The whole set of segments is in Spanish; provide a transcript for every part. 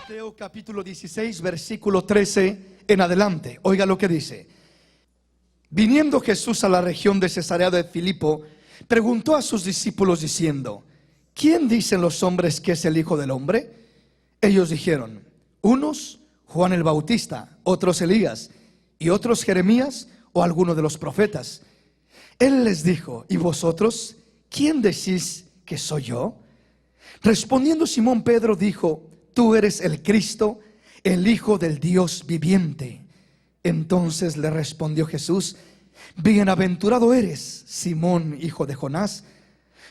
Mateo capítulo 16, versículo 13 en adelante. Oiga lo que dice. Viniendo Jesús a la región de Cesarea de Filipo, preguntó a sus discípulos diciendo: ¿quién dicen los hombres que es el Hijo del Hombre? Ellos dijeron: unos Juan el Bautista, otros Elías, y otros Jeremías o alguno de los profetas. Él les dijo: ¿y vosotros quién decís que soy yo? Respondiendo Simón Pedro dijo: tú eres el Cristo, el Hijo del Dios viviente. Entonces le respondió Jesús: bienaventurado eres, Simón, hijo de Jonás,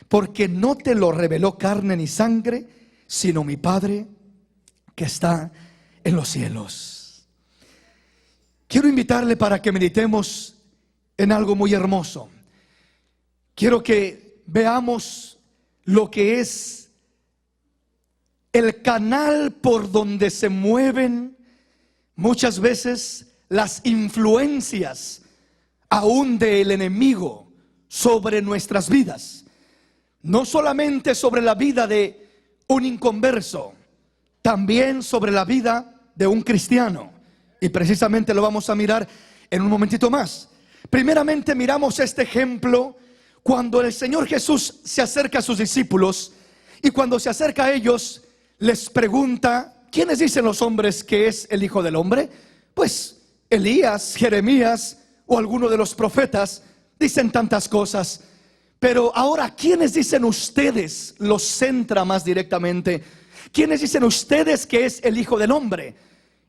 porque no te lo reveló carne ni sangre, sino mi Padre que está en los cielos. Quiero invitarle para que meditemos en algo muy hermoso. Quiero que veamos lo que es el canal por donde se mueven muchas veces las influencias aún del enemigo sobre nuestras vidas. No solamente sobre la vida de un inconverso, también sobre la vida de un cristiano. Y precisamente lo vamos a mirar en un momentito más. Primeramente miramos este ejemplo cuando el Señor Jesús se acerca a sus discípulos, y cuando se acerca a ellos les pregunta: ¿quiénes dicen los hombres que es el Hijo del Hombre? Pues Elías, Jeremías o alguno de los profetas dicen tantas cosas. Pero ahora, ¿quiénes dicen ustedes? Los centra más directamente. ¿Quiénes dicen ustedes que es el Hijo del Hombre?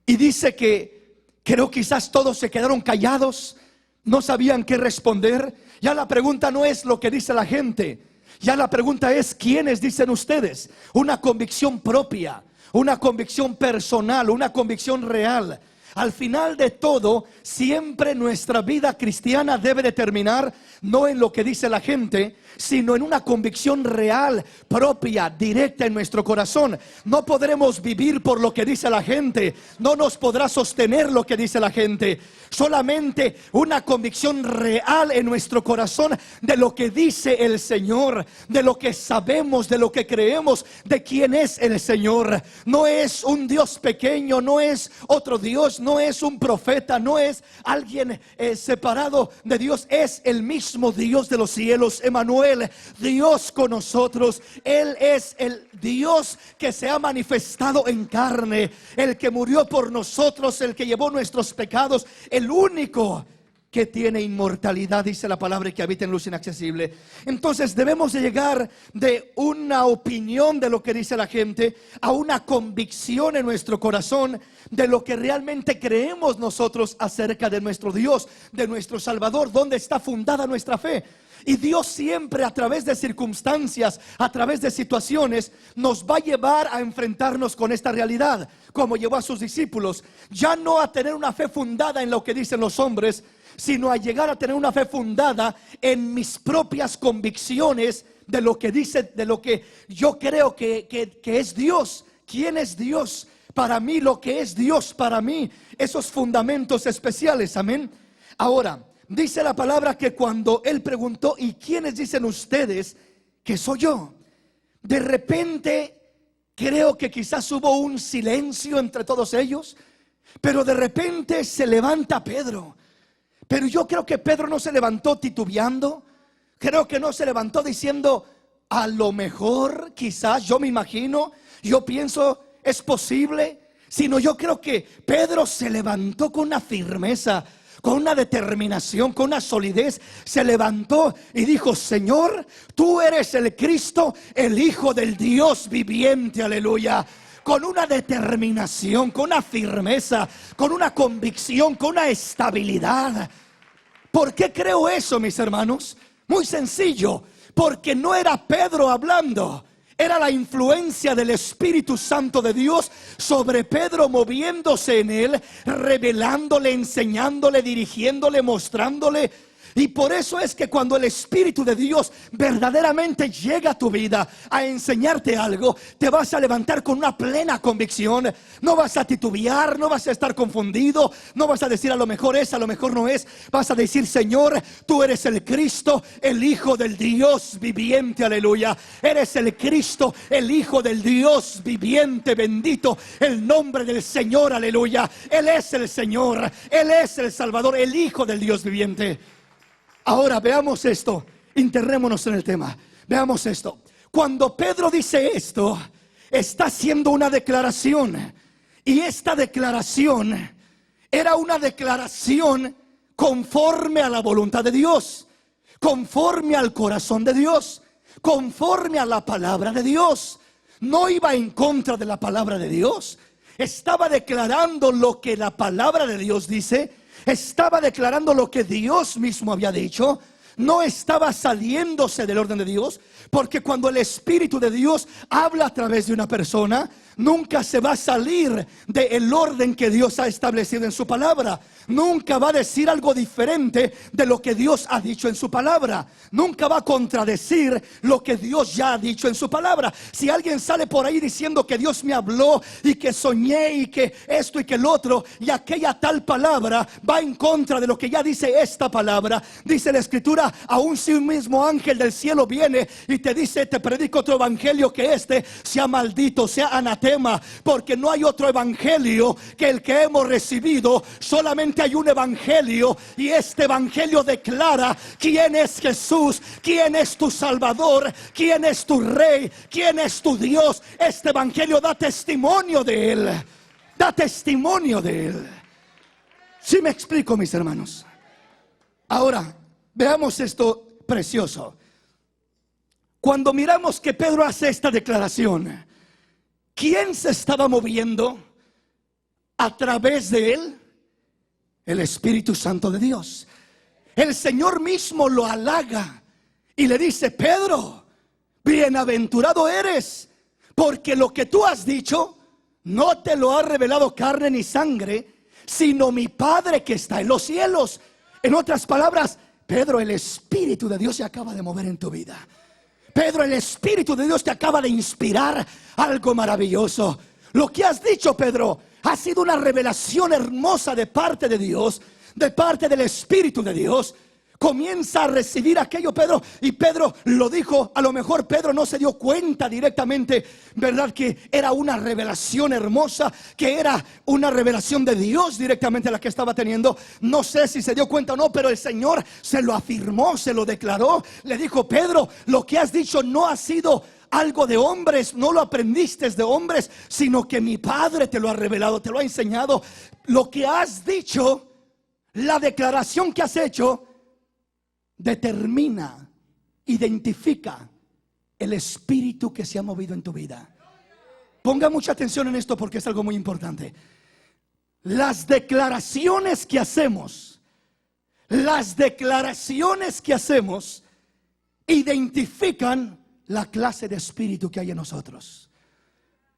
Y dice que creo quizás todos se quedaron callados, no sabían qué responder. Ya la pregunta no es lo que dice la gente, ya la pregunta es: ¿quiénes dicen ustedes? Una convicción propia, una convicción personal, una convicción real. Al final de todo, siempre nuestra vida cristiana debe de terminar no en lo que dice la gente, sino en una convicción real, propia, directa en nuestro corazón. No podremos vivir por lo que dice la gente, no nos podrá sostener lo que dice la gente. Solamente una convicción real en nuestro corazón de lo que dice el Señor, de lo que sabemos, de lo que creemos, de quién es el Señor. No es un Dios pequeño, no es otro Dios, no es un profeta, no es alguien separado de Dios. Es el mismo Dios de los cielos, Emmanuel, Dios con nosotros. Él es el Dios que se ha manifestado en carne, el que murió por nosotros, el que llevó nuestros pecados, el único que tiene inmortalidad, dice la palabra, que habita en luz inaccesible. Entonces debemos de llegar de una opinión de lo que dice la gente a una convicción en nuestro corazón de lo que realmente creemos nosotros acerca de nuestro Dios, de nuestro Salvador, donde está fundada nuestra fe. Y Dios siempre, a través de circunstancias, a través de situaciones, nos va a llevar a enfrentarnos con esta realidad, como llevó a sus discípulos, ya no a tener una fe fundada en lo que dicen los hombres, sino a llegar a tener una fe fundada en mis propias convicciones de lo que dice, de lo que yo creo que es Dios. ¿Quién es Dios para mí? Lo que es Dios para mí, esos fundamentos especiales, amén. Ahora, dice la palabra que cuando él preguntó: ¿y quiénes dicen ustedes que soy yo? De repente creo que quizás hubo un silencio entre todos ellos, pero de repente se levanta Pedro. Pero yo creo que Pedro no se levantó titubeando. Creo que no se levantó diciendo: a lo mejor, quizás, yo me imagino, yo pienso, es posible. Sino yo creo que Pedro se levantó con una firmeza, con una determinación, con una solidez. Se levantó y dijo: Señor, tú eres el Cristo, el Hijo del Dios viviente, aleluya. Con una determinación, con una firmeza, con una convicción, con una estabilidad. ¿Por qué creo eso, mis hermanos? Muy sencillo, porque no era Pedro hablando, era la influencia del Espíritu Santo de Dios sobre Pedro, moviéndose en él, revelándole, enseñándole, dirigiéndole, mostrándole. Y por eso es que cuando el Espíritu de Dios verdaderamente llega a tu vida a enseñarte algo, te vas a levantar con una plena convicción. No vas a titubear, no vas a estar confundido, no vas a decir a lo mejor es, a lo mejor no es. Vas a decir: Señor, tú eres el Cristo, el Hijo del Dios viviente, aleluya. Eres el Cristo, el Hijo del Dios viviente, bendito el nombre del Señor, aleluya. Él es el Señor, Él es el Salvador, el Hijo del Dios viviente. Ahora veamos esto, internémonos en el tema. Veamos esto. Cuando Pedro dice esto, está haciendo una declaración. Y esta declaración era una declaración conforme a la voluntad de Dios, conforme al corazón de Dios, conforme a la palabra de Dios. No iba en contra de la palabra de Dios. Estaba declarando lo que la palabra de Dios dice. Estaba declarando lo que Dios mismo había dicho. No estaba saliéndose del orden de Dios, porque cuando el Espíritu de Dios habla a través de una persona, nunca se va a salir del orden que Dios ha establecido en su palabra. Nunca va a decir algo diferente de lo que Dios ha dicho en su palabra. Nunca va a contradecir lo que Dios ya ha dicho en su palabra. Si alguien sale por ahí diciendo que Dios me habló y que soñé y que esto y que el otro, y aquella tal palabra va en contra de lo que ya dice esta palabra, dice la Escritura: aún si un mismo ángel del cielo viene y te dice, te predico otro evangelio que este, sea maldito, sea anatema, porque no hay otro evangelio que el que hemos recibido. Solamente hay un evangelio, y este evangelio declara quién es Jesús, quién es tu Salvador, quién es tu Rey, quién es tu Dios. Este evangelio da testimonio de Él, da testimonio de Él. ¿Sí me explico, mis hermanos? Ahora veamos esto precioso. Cuando miramos que Pedro hace esta declaración, ¿quién se estaba moviendo a través de él? El Espíritu Santo de Dios. El Señor mismo lo halaga y le dice: Pedro, bienaventurado eres, porque lo que tú has dicho no te lo ha revelado carne ni sangre, sino mi Padre que está en los cielos. En otras palabras, Pedro, el Espíritu de Dios se acaba de mover en tu vida. Pedro, el Espíritu de Dios te acaba de inspirar algo maravilloso. Lo que has dicho, Pedro, ha sido una revelación hermosa de parte de Dios, de parte del Espíritu de Dios. Comienza a recibir aquello, Pedro. Y Pedro lo dijo. A lo mejor Pedro no se dio cuenta directamente, ¿verdad?, que era una revelación hermosa, que era una revelación de Dios directamente la que estaba teniendo. No sé si se dio cuenta o no, pero el Señor se lo afirmó, se lo declaró. Le dijo: Pedro, lo que has dicho no ha sido algo de hombres, no lo aprendiste de hombres, sino que mi Padre te lo ha revelado, te lo ha enseñado. Lo que has dicho, la declaración que has hecho, determina, identifica el espíritu que se ha movido en tu vida. Ponga mucha atención en esto, porque es algo muy importante. Las declaraciones que hacemos, identifican la clase de espíritu que hay en nosotros.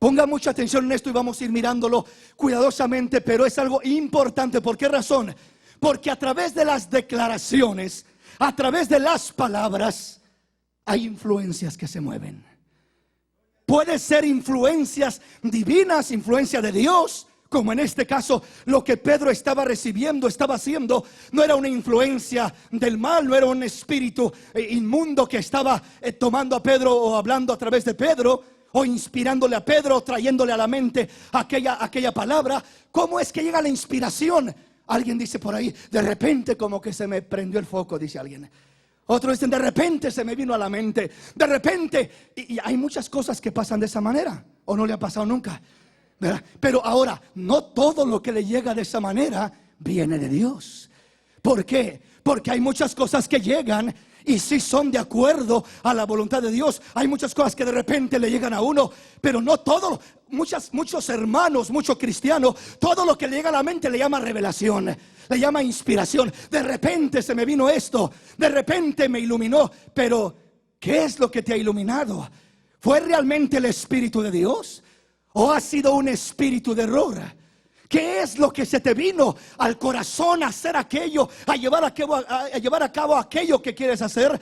Ponga mucha atención en esto y vamos a ir mirándolo cuidadosamente, pero es algo importante. ¿Por qué razón? Porque a través de las declaraciones, a través de las palabras, hay influencias que se mueven. Puede ser influencias divinas, influencia de Dios, como en este caso lo que Pedro estaba recibiendo, estaba haciendo. No era una influencia del mal, no era un espíritu inmundo que estaba tomando a Pedro o hablando a través de Pedro, o inspirándole a Pedro, o trayéndole a la mente aquella palabra. ¿Cómo es que llega la inspiración? Alguien dice por ahí: de repente como que se me prendió el foco, dice alguien. Otros dicen: de repente se me vino a la mente. De repente. Y hay muchas cosas que pasan de esa manera. ¿O no le ha pasado nunca? ¿Verdad? Pero ahora, no todo lo que le llega de esa manera viene de Dios. ¿Por qué? Porque hay muchas cosas que llegan y sí son de acuerdo a la voluntad de Dios. Hay muchas cosas que de repente le llegan a uno, pero no todo. Muchos hermanos, muchos cristianos, todo lo que le llega a la mente le llama revelación, le llama inspiración. De repente se me vino esto, de repente me iluminó. Pero ¿qué es lo que te ha iluminado? ¿Fue realmente el Espíritu de Dios? ¿O ha sido un espíritu de error ¿Qué es lo que se te vino al corazón a hacer aquello, a llevar a cabo aquello que quieres hacer?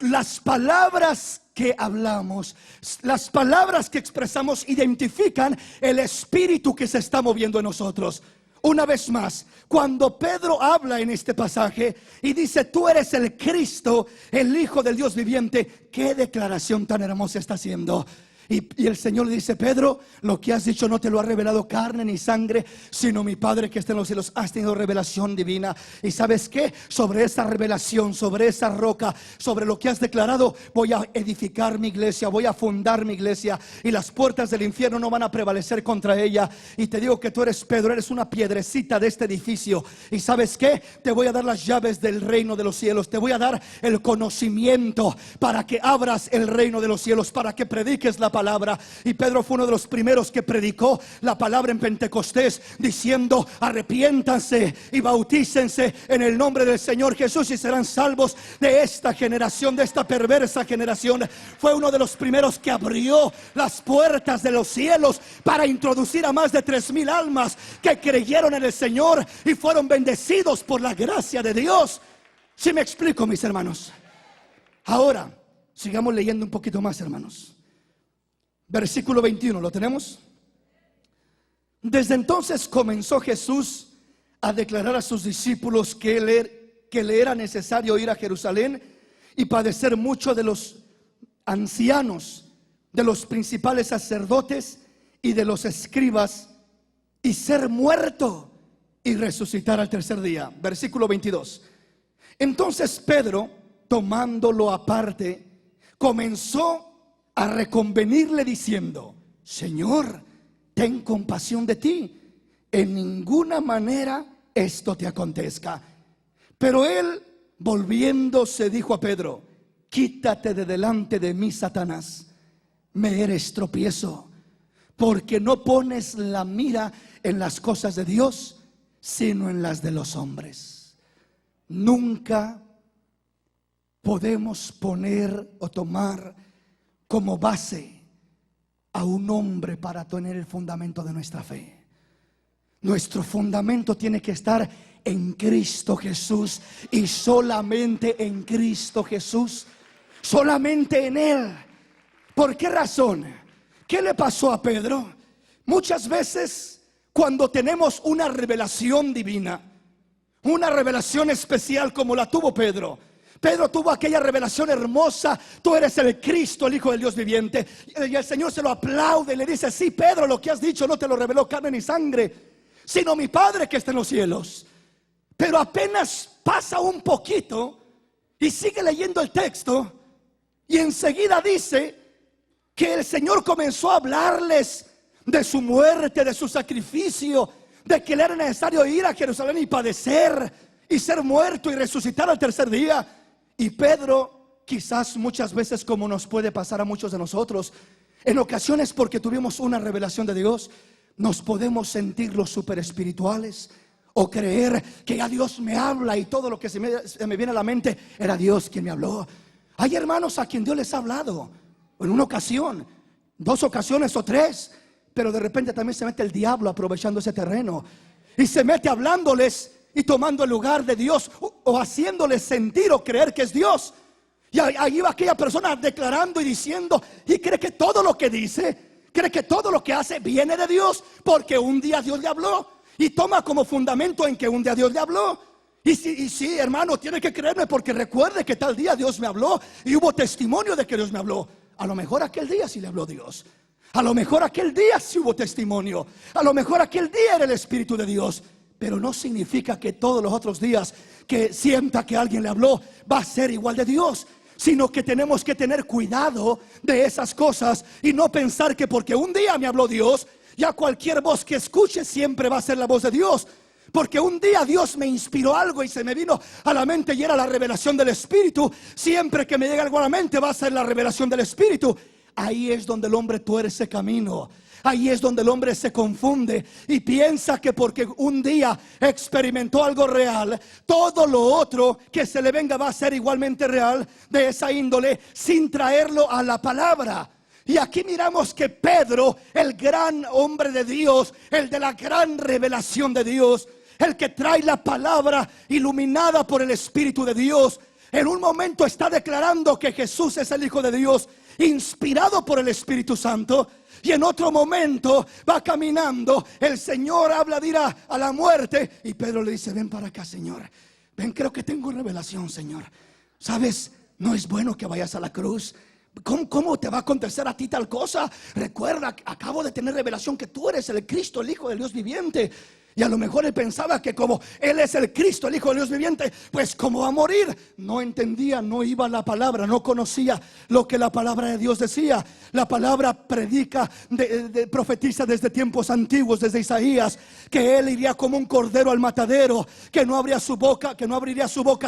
Las palabras que hablamos, las palabras que expresamos identifican el espíritu que se está moviendo en nosotros. Una vez más, cuando Pedro habla en este pasaje y dice: tú eres el Cristo, el Hijo del Dios viviente, ¿qué declaración tan hermosa está haciendo? Y el Señor le dice: Pedro, lo que has dicho no te lo ha revelado carne ni sangre, sino mi Padre que está en los cielos. Has tenido revelación divina. Y ¿sabes qué? Sobre esa revelación, sobre esa roca, sobre lo que has declarado, voy a edificar mi iglesia, voy a fundar mi iglesia, y las puertas del infierno no van a prevalecer contra ella. Y te digo que tú eres Pedro, eres una piedrecita de este edificio. Y ¿sabes qué? Te voy a dar las llaves del reino de los cielos. Te voy a dar el conocimiento para que abras el reino de los cielos, para que prediques la palabra. Y Pedro fue uno de los primeros que predicó la palabra en Pentecostés, diciendo: arrepiéntanse y bautícense en el nombre del Señor Jesús y serán salvos de esta generación, de esta perversa generación. Fue uno de los primeros que abrió las puertas de los cielos para introducir a más de 3,000 almas que creyeron en el Señor y fueron bendecidos por la gracia de Dios. ¿Sí me explico, mis hermanos? Ahora sigamos leyendo un poquito más, hermanos. Versículo 21, ¿lo tenemos? Desde entonces comenzó Jesús a declarar a sus discípulos que le era necesario ir a Jerusalén y padecer mucho de los ancianos, de los principales sacerdotes y de los escribas, y ser muerto y resucitar al tercer día. Versículo 22. Entonces Pedro, tomándolo aparte, comenzó a reconvenirle diciendo: Señor, ten compasión de ti, en ninguna manera esto te acontezca. Pero él, volviéndose, dijo a Pedro: quítate de delante de mí, Satanás, me eres tropiezo, porque no pones la mira en las cosas de Dios, sino en las de los hombres. Nunca podemos poner o tomar como base a un hombre para tener el fundamento de nuestra fe. Nuestro fundamento tiene que estar en Cristo Jesús, y solamente en Cristo Jesús, solamente en Él. ¿Por qué razón? ¿Qué le pasó a Pedro? Muchas veces, cuando tenemos una revelación divina, una revelación especial como la tuvo Pedro, Pedro tuvo aquella revelación hermosa: tú eres el Cristo, el Hijo del Dios viviente. Y el Señor se lo aplaude y le dice: sí, Pedro, lo que has dicho no te lo reveló carne ni sangre, sino mi Padre que está en los cielos. Pero apenas pasa un poquito y sigue leyendo el texto, y enseguida dice que el Señor comenzó a hablarles de su muerte, de su sacrificio, de que le era necesario ir a Jerusalén y padecer y ser muerto y resucitar al tercer día. Y Pedro, quizás muchas veces, como nos puede pasar a muchos de nosotros, en ocasiones, porque tuvimos una revelación de Dios, nos podemos sentir los super espirituales, o creer que ya Dios me habla y todo lo que se me viene a la mente era Dios quien me habló. Hay hermanos a quien Dios les ha hablado en una ocasión, 2 ocasiones o 3, pero de repente también se mete el diablo aprovechando ese terreno y se mete hablándoles y tomando el lugar de Dios, o haciéndoles sentir o creer que es Dios. Y ahí va aquella persona declarando y diciendo, y cree que todo lo que dice, cree que todo lo que hace viene de Dios, porque un día Dios le habló, y toma como fundamento en que un día Dios le habló. Y sí, hermano, tiene que creerme, porque recuerde que tal día Dios me habló y hubo testimonio de que Dios me habló. A lo mejor aquel día sí le habló Dios, a lo mejor aquel día sí hubo testimonio, a lo mejor aquel día era el Espíritu de Dios. Pero no significa que todos los otros días que sienta que alguien le habló va a ser igual de Dios, sino que tenemos que tener cuidado de esas cosas y no pensar que porque un día me habló Dios, ya cualquier voz que escuche siempre va a ser la voz de Dios. Porque un día Dios me inspiró algo y se me vino a la mente y era la revelación del Espíritu. Siempre que me llega algo a la mente va a ser la revelación del Espíritu. Ahí es donde el hombre tuerce camino. Ahí es donde el hombre se confunde y piensa que porque un día experimentó algo real, todo lo otro que se le venga va a ser igualmente real, de esa índole, sin traerlo a la palabra. Y aquí miramos que Pedro, el gran hombre de Dios, el de la gran revelación de Dios, el que trae la palabra iluminada por el Espíritu de Dios, en un momento está declarando que Jesús es el Hijo de Dios, inspirado por el Espíritu Santo. Y en otro momento va caminando, el Señor habla de ir a la muerte, y Pedro le dice: ven para acá, Señor, ven, creo que tengo revelación, Señor. ¿Sabes? No es bueno que vayas a la cruz. ¿Cómo te va a acontecer a ti tal cosa? Recuerda, acabo de tener revelación que tú eres el Cristo, el Hijo del Dios viviente. Y a lo mejor él pensaba que como él es el Cristo, el Hijo del Dios viviente, pues como va a morir. No entendía, no iba a la palabra, no conocía lo que la palabra de Dios decía. La palabra predica, profetiza desde tiempos antiguos, desde Isaías, que él iría como un cordero al matadero, que no abriría su boca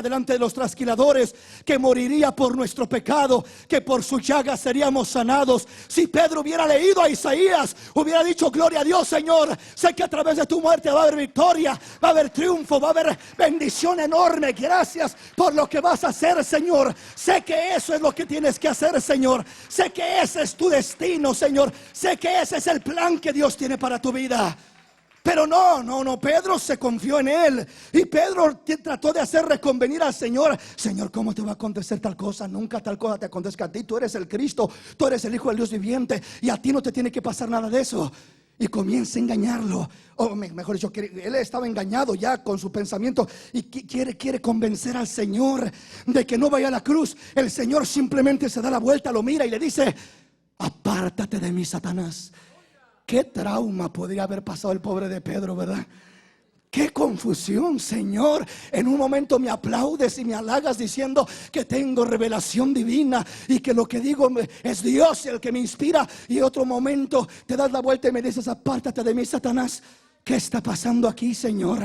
delante de los trasquiladores, que moriría por nuestro pecado, que por su llaga seríamos sanados. Si Pedro hubiera leído a Isaías, hubiera dicho: gloria a Dios, Señor, sé que a través de tu muerte va a haber victoria, va a haber triunfo, va a haber bendición enorme. Gracias por lo que vas a hacer, Señor. Sé que eso es lo que tienes que hacer, Señor. Sé que ese es tu destino, Señor. Sé que ese es el plan que Dios tiene para tu vida. Pero no, Pedro se confió en él. Y Pedro trató de hacer reconvenir al Señor: Señor, ¿cómo te va a acontecer tal cosa? Nunca tal cosa te acontezca a ti. Tú eres el Cristo, tú eres el Hijo del Dios viviente, y a ti no te tiene que pasar nada de eso. Y comienza a engañarlo. O mejor dicho, él estaba engañado ya con su pensamiento, y quiere convencer al Señor de que no vaya a la cruz. El Señor simplemente se da la vuelta, lo mira y le dice: apártate de mí, Satanás. Qué trauma podría haber pasado el pobre de Pedro, ¿verdad? Qué confusión, Señor. En un momento me aplaudes y me halagas diciendo que tengo revelación divina y que lo que digo es Dios el que me inspira, y otro momento te das la vuelta y me dices: apártate de mí, Satanás. ¿Qué está pasando aquí, Señor?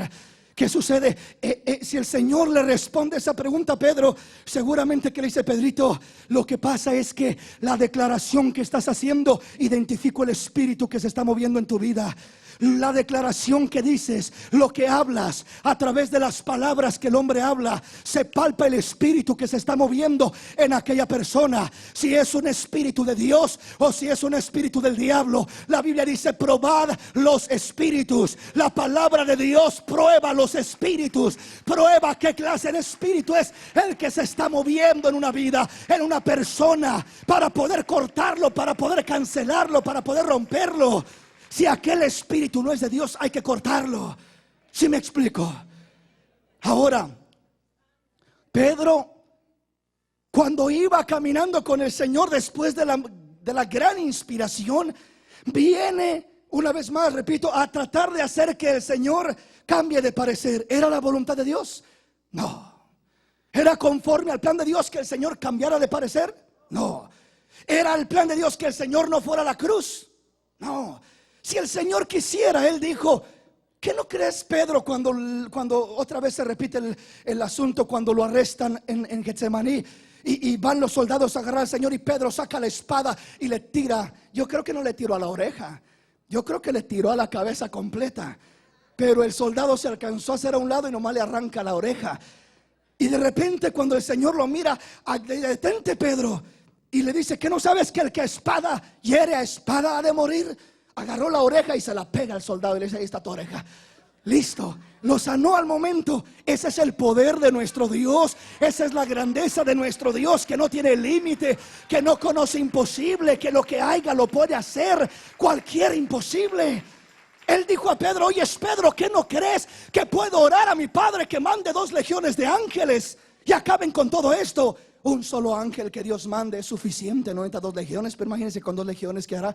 ¿Qué sucede? Si el Señor le responde esa pregunta a Pedro, seguramente que le dice: Pedrito, lo que pasa es que la declaración que estás haciendo, identifico el espíritu que se está moviendo en tu vida. La declaración que dices, lo que hablas, a través de las palabras que el hombre habla, se palpa el espíritu que se está moviendo en aquella persona. Si es un espíritu de Dios o si es un espíritu del diablo. La Biblia dice: probad los espíritus. La palabra de Dios prueba los espíritus. Prueba qué clase de espíritu es el que se está moviendo en una vida, en una persona, para poder cortarlo, para poder cancelarlo, para poder romperlo. Si aquel espíritu no es de Dios, hay que cortarlo. ¿Sí me explico? Ahora, Pedro, cuando iba caminando con el Señor después de la gran inspiración, viene una vez más, repito, a tratar de hacer que el Señor cambie de parecer. ¿Era la voluntad de Dios? No. ¿Era conforme al plan de Dios que el Señor cambiara de parecer? No. ¿Era el plan de Dios que el Señor no fuera a la cruz? No. Si el Señor quisiera, Él dijo: ¿qué no crees, Pedro, cuando otra vez se repite el asunto, cuando lo arrestan en Getsemaní y van los soldados a agarrar al Señor, y Pedro saca la espada y le tira? Yo creo que no le tiró a la oreja, yo creo que le tiró a la cabeza completa. Pero el soldado se alcanzó a hacer a un lado y nomás le arranca la oreja. Y de repente, cuando el Señor lo mira: detente, Pedro. Y le dice: ¿qué no sabes que el que a espada hiere, a espada ha de morir? Agarró la oreja y se la pega al soldado y le dice: ahí está tu oreja. Listo, lo sanó al momento. Ese es el poder de nuestro Dios. Esa es la grandeza de nuestro Dios, que no tiene límite, que no conoce imposible, que lo que haya lo puede hacer, cualquier imposible. Él dijo a Pedro: oye, Pedro, ¿qué no crees que puedo orar a mi Padre que mande 2 legiones de ángeles y acaben con todo esto? Un solo ángel que Dios mande es suficiente, no 2 legiones, pero imagínense con 2 legiones que hará,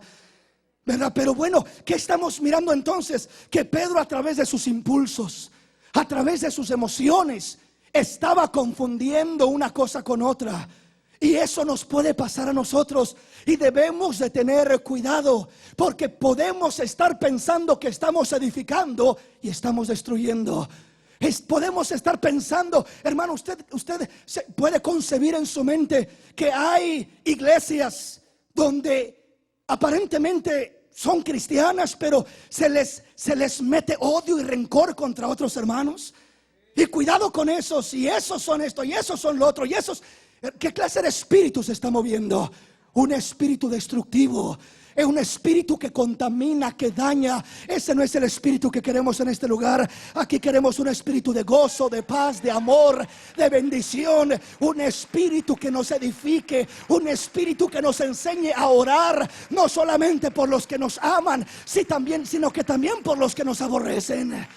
¿verdad? Pero bueno, ¿qué estamos mirando entonces? Que Pedro, a través de sus impulsos, a través de sus emociones, estaba confundiendo una cosa con otra. Y eso nos puede pasar a nosotros, y debemos de tener cuidado, porque podemos estar pensando que estamos edificando y estamos destruyendo. Podemos estar pensando, hermano, usted puede concebir en su mente que hay iglesias donde aparentemente son cristianas, pero se les mete odio y rencor contra otros hermanos. Y cuidado con eso. Si esos son esto y esos son lo otro y esos, ¿qué clase de espíritu se está moviendo? un espíritu destructivo, es un espíritu que contamina, que daña. Ese no es el espíritu que queremos en este lugar. Aquí queremos un espíritu de gozo, de paz, de amor, de bendición. Un espíritu que nos edifique, un espíritu que nos enseñe a orar, no solamente por los que nos aman, sino que también por los que nos aborrecen.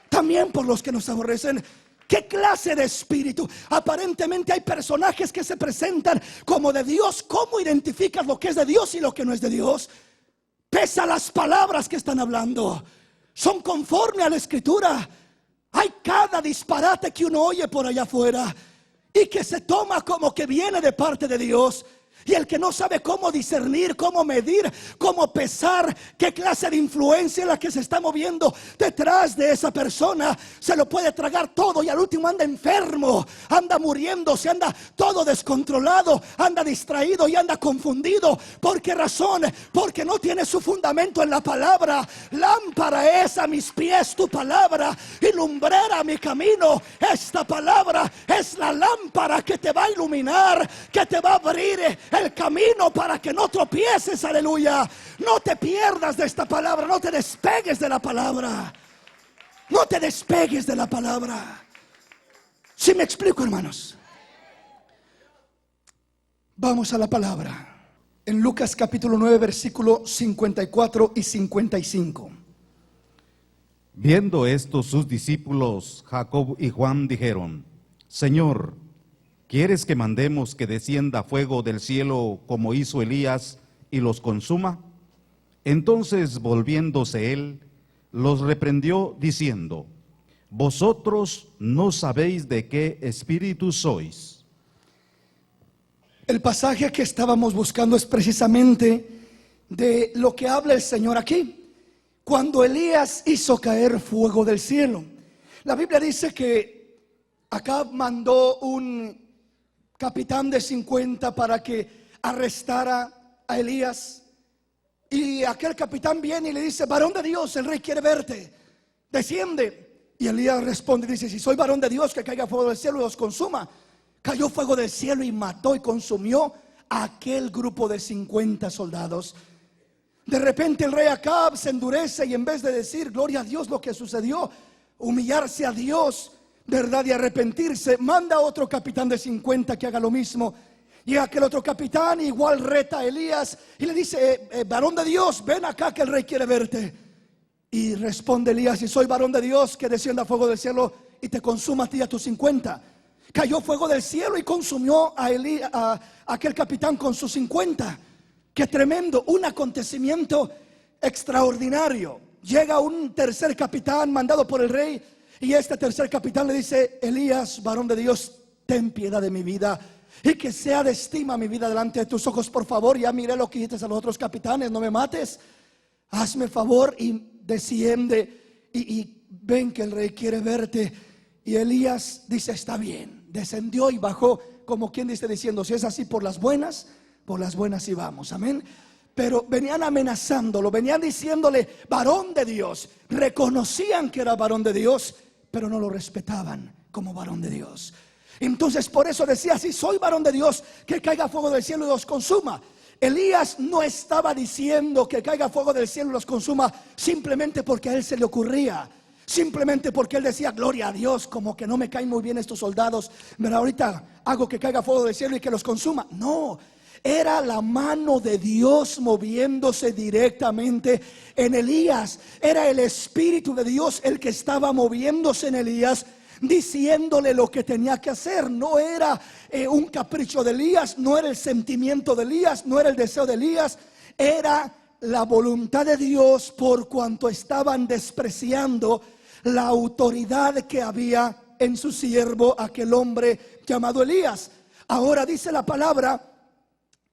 También por los que nos aborrecen. ¿Qué clase de espíritu? Aparentemente hay personajes que se presentan como de Dios. ¿Cómo identificas lo que es de Dios y lo que no es de Dios? Pesa las palabras que están hablando. Son conforme a la Escritura. Hay cada disparate que uno oye por allá afuera y que se toma como que viene de parte de Dios. Y el que no sabe cómo discernir, cómo medir, cómo pesar qué clase de influencia es la que se está moviendo detrás de esa persona, se lo puede tragar todo y al último anda enfermo, anda muriéndose, anda todo descontrolado, anda distraído y anda confundido. ¿Por qué razón? Porque no tiene su fundamento en la palabra. Lámpara es a mis pies tu palabra y lumbrera mi camino. Esta palabra es la lámpara que te va a iluminar, que te va a abrir el camino para que no tropieces. Aleluya. No te pierdas de esta palabra, no te despegues de la palabra. No te despegues de la palabra. ¿Sí me explico, hermanos? Vamos a la palabra. En Lucas capítulo 9 versículo 54 y 55. Viendo esto, sus discípulos Jacob y Juan dijeron: Señor, ¿quieres que mandemos que descienda fuego del cielo como hizo Elías y los consuma? Entonces, volviéndose él, los reprendió diciendo: Vosotros no sabéis de qué espíritu sois. El pasaje que estábamos buscando es precisamente de lo que habla el Señor aquí. Cuando Elías hizo caer fuego del cielo, la Biblia dice que Acab mandó un capitán de 50 para que arrestara a Elías. Y aquel capitán viene y le dice: varón de Dios, el rey quiere verte, desciende. Y Elías responde y dice: si soy varón de Dios, que caiga fuego del cielo y los consuma. Cayó fuego del cielo y mató y consumió a aquel grupo de 50 soldados. De repente el rey Acab se endurece y en vez de decir gloria a Dios lo que sucedió, humillarse a Dios, ¿verdad?, y arrepentirse, manda a otro capitán de 50 que haga lo mismo. Y aquel otro capitán igual reta a Elías y le dice: varón de Dios, ven acá que el rey quiere verte. Y responde Elías: si soy varón de Dios, que descienda fuego del cielo y te consuma a ti y a tus 50. Cayó fuego del cielo y consumió a aquel capitán con sus 50. Qué tremendo, un acontecimiento extraordinario. Llega un tercer capitán mandado por el rey y este tercer capitán le dice: Elías, varón de Dios, ten piedad de mi vida y que sea de estima mi vida delante de tus ojos, por favor. Ya miré lo que dijiste a los otros capitanes, no me mates, hazme favor y desciende y ven que el rey quiere verte. Y Elías dice: está bien. Descendió y bajó, como quien dice, diciendo: si es así, por las buenas y vamos, amén. Pero venían amenazándolo, venían diciéndole varón de Dios. Reconocían que era varón de Dios, pero no lo respetaban como varón de Dios. Entonces por eso decía: si soy varón de Dios, que caiga fuego del cielo y los consuma. Elías no estaba diciendo que caiga fuego del cielo y los consuma simplemente porque a él se le ocurría, simplemente porque él decía gloria a Dios, como que no me caen muy bien estos soldados, pero ahorita hago que caiga fuego del cielo y que los consuma. No, era la mano de Dios moviéndose directamente en Elías. Era el Espíritu de Dios el que estaba moviéndose en Elías, diciéndole lo que tenía que hacer. No era un capricho de Elías, no era el sentimiento de Elías, no era el deseo de Elías. Era la voluntad de Dios, por cuanto estaban despreciando la autoridad que había en su siervo, aquel hombre llamado Elías. Ahora dice la palabra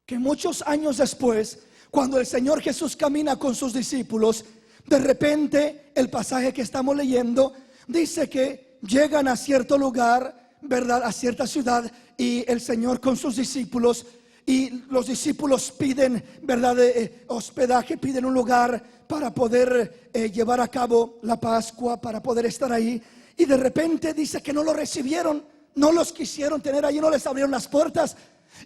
que muchos años después, cuando el Señor Jesús camina con sus discípulos, de repente el pasaje que estamos leyendo dice que llegan a cierto lugar, ¿verdad?, a cierta ciudad, y el Señor con sus discípulos, y los discípulos piden, ¿verdad?, hospedaje, piden un lugar para poder llevar a cabo la Pascua, para poder estar ahí. Y de repente dice que no lo recibieron, no los quisieron tener ahí, no les abrieron las puertas.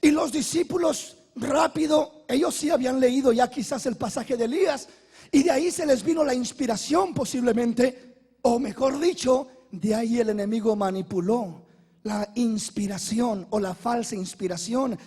Y los discípulos rápido, ellos sí habían leído ya quizás el pasaje de Elías, y de ahí se les vino la inspiración posiblemente, o mejor dicho, de ahí el enemigo manipuló la inspiración o la falsa inspiración,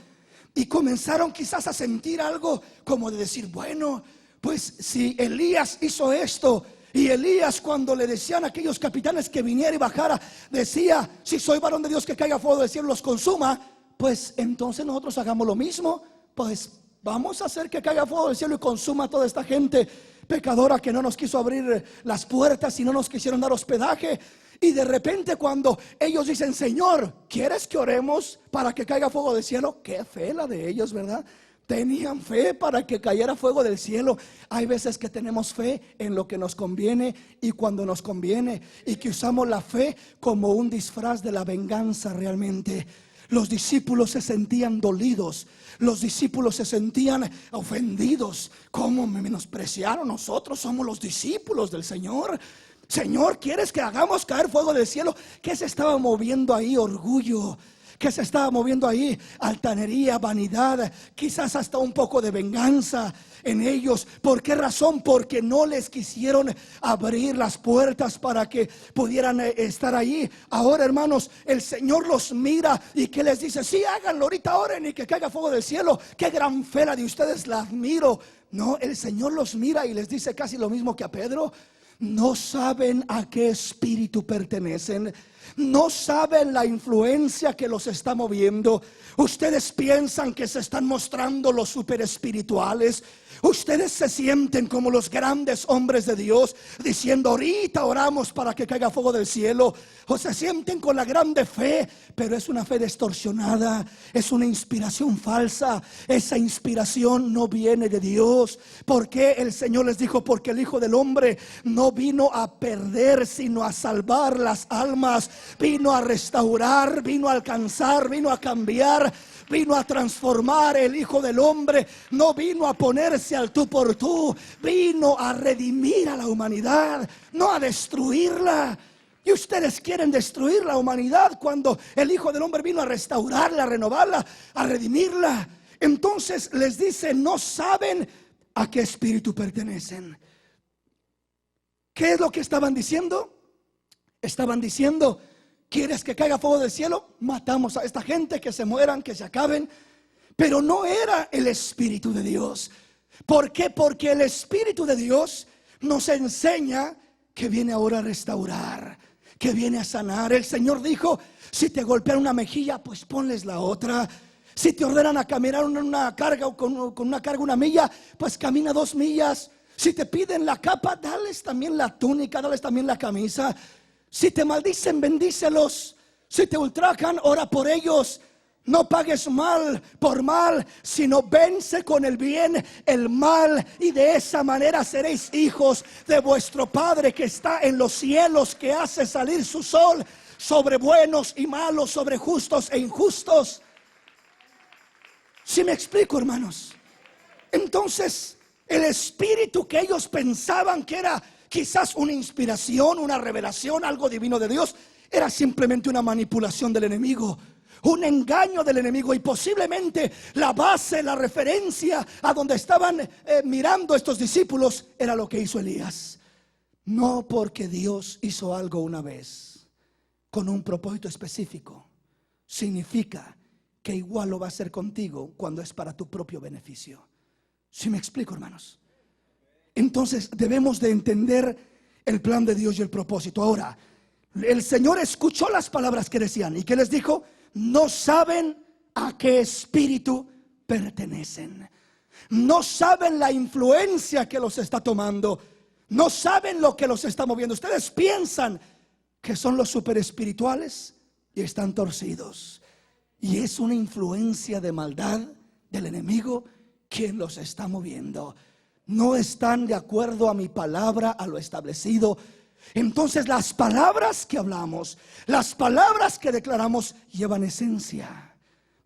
y comenzaron quizás a sentir algo como de decir, bueno, pues si Elías hizo esto, y Elías, cuando le decían a aquellos capitanes que viniera y bajara, decía, si soy varón de Dios, que caiga fuego del cielo y los consuma, pues entonces nosotros hagamos lo mismo. Pues vamos a hacer que caiga fuego del cielo y consuma a toda esta gente pecadora que no nos quiso abrir las puertas y no nos quisieron dar hospedaje. Y de repente, cuando ellos dicen, Señor, ¿quieres que oremos para que caiga fuego del cielo? Qué fe la de ellos, ¿verdad? Tenían fe para que cayera fuego del cielo. Hay veces que tenemos fe en lo que nos conviene y cuando nos conviene, y que usamos la fe como un disfraz de la venganza realmente. Los discípulos se sentían dolidos, los discípulos se sentían ofendidos. ¿Cómo me menospreciaron? Nosotros somos los discípulos del Señor. Señor, ¿quieres que hagamos caer fuego del cielo? ¿Qué se estaba moviendo ahí? Orgullo. ¿Qué se estaba moviendo ahí? Altanería, vanidad, quizás hasta un poco de venganza en ellos. ¿Por qué razón? Porque no les quisieron abrir las puertas para que pudieran estar ahí. Ahora, hermanos, el Señor los mira y que les dice, sí, háganlo, ahorita oren y que caiga fuego del cielo. Qué gran fe la de ustedes, la admiro. No, el Señor los mira y les dice casi lo mismo que a Pedro. No saben a qué espíritu pertenecen. No saben la influencia que los está moviendo. Ustedes piensan que se están mostrando los super espirituales. Ustedes se sienten como los grandes hombres de Dios, diciendo ahorita oramos para que caiga fuego del cielo. O se sienten con la grande fe, pero es una fe distorsionada, es una inspiración falsa. Esa inspiración no viene de Dios. Porque el Señor les dijo, porque el Hijo del Hombre no vino a perder, sino a salvar las almas. Vino a restaurar, vino a alcanzar, vino a cambiar, vino a transformar. El Hijo del Hombre no vino a ponerse al tú por tú, vino a redimir a la humanidad, no a destruirla. Y ustedes quieren destruir la humanidad cuando el Hijo del Hombre vino a restaurarla, a renovarla, a redimirla. Entonces les dice, no saben a qué espíritu pertenecen. ¿Qué es lo que estaban diciendo? Estaban diciendo, ¿quieres que caiga fuego del cielo? Matamos a esta gente, que se mueran, que se acaben. Pero no era el Espíritu de Dios. ¿Por qué? Porque el Espíritu de Dios nos enseña que viene ahora a restaurar, que viene a sanar. El Señor dijo, si te golpean una mejilla, pues ponles la otra. Si te ordenan a caminar una carga o con una carga una milla, pues camina 2 millas. Si te piden la capa, dales también la túnica, dales también la camisa. Si te maldicen, bendícelos. Si te ultrajan, ora por ellos. No pagues mal por mal, sino vence con el bien el mal, y de esa manera seréis hijos de vuestro Padre que está en los cielos, que hace salir su sol sobre buenos y malos, sobre justos e injustos. ¿Sí me explico, hermanos? Entonces, el espíritu que ellos pensaban que era quizás una inspiración, una revelación, algo divino de Dios, era simplemente una manipulación del enemigo, un engaño del enemigo. Y posiblemente la base, la referencia a donde estaban mirando estos discípulos era lo que hizo Elías. No porque Dios hizo algo una vez con un propósito específico, significa que igual lo va a hacer contigo cuando es para tu propio beneficio. ¿Sí me explico, hermanos? Entonces debemos de entender el plan de Dios y el propósito. Ahora, el Señor escuchó las palabras que decían. ¿Y qué les dijo? No saben a qué espíritu pertenecen. No saben la influencia que los está tomando. No saben lo que los está moviendo. Ustedes piensan que son los super espirituales y están torcidos. Y es una influencia de maldad del enemigo quien los está moviendo. No están de acuerdo a mi palabra, a lo establecido. Entonces las palabras que hablamos, las palabras que declaramos, llevan esencia,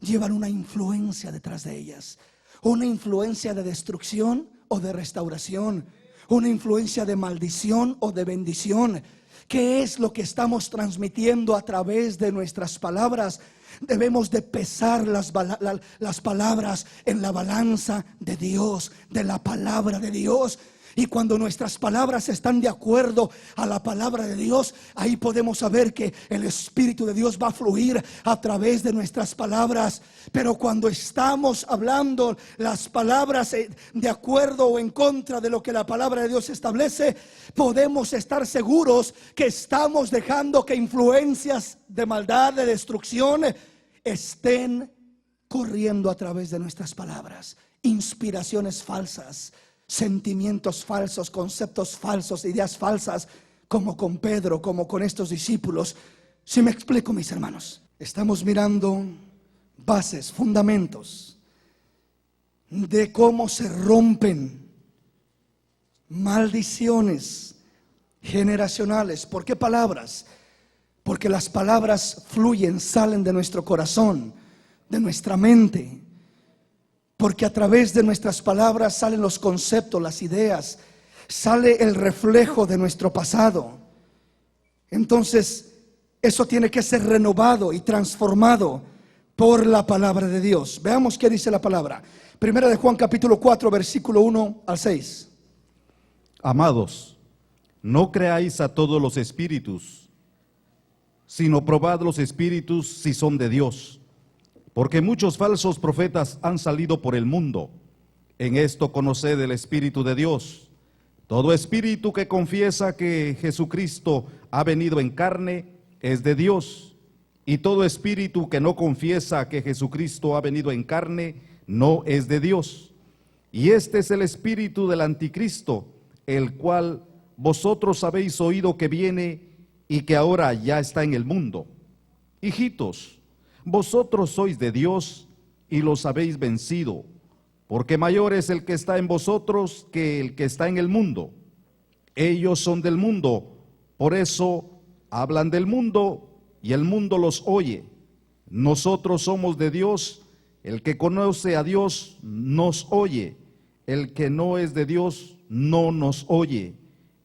llevan una influencia detrás de ellas. Una influencia de destrucción o de restauración, una influencia de maldición o de bendición. ¿Qué es lo que estamos transmitiendo a través de nuestras palabras? Debemos de pesar las palabras en la balanza de Dios, de la palabra de Dios. Y cuando nuestras palabras están de acuerdo a la palabra de Dios, ahí podemos saber que el Espíritu de Dios va a fluir a través de nuestras palabras. Pero cuando estamos hablando las palabras de acuerdo o en contra de lo que la palabra de Dios establece, podemos estar seguros que estamos dejando que influencias de maldad, de destrucción, estén corriendo a través de nuestras palabras. Inspiraciones falsas, sentimientos falsos, conceptos falsos, ideas falsas, como con Pedro, como con estos discípulos. Si me explico, mis hermanos, estamos mirando bases, fundamentos de cómo se rompen maldiciones generacionales. ¿Por qué palabras? Porque las palabras fluyen, salen de nuestro corazón, de nuestra mente. Porque a través de nuestras palabras salen los conceptos, las ideas, sale el reflejo de nuestro pasado. Entonces, eso tiene que ser renovado y transformado por la palabra de Dios. Veamos qué dice la palabra. Primera de Juan capítulo 4, versículo 1 al 6. Amados, no creáis a todos los espíritus, sino probad los espíritus si son de Dios. Porque muchos falsos profetas han salido por el mundo. En esto conoced el Espíritu de Dios. Todo espíritu que confiesa que Jesucristo ha venido en carne es de Dios. Y todo espíritu que no confiesa que Jesucristo ha venido en carne no es de Dios. Y este es el espíritu del anticristo, el cual vosotros habéis oído que viene y que ahora ya está en el mundo. Hijitos, vosotros sois de Dios y los habéis vencido, porque mayor es el que está en vosotros que el que está en el mundo. Ellos son del mundo, por eso hablan del mundo y el mundo los oye. Nosotros somos de Dios, el que conoce a Dios nos oye, el que no es de Dios no nos oye.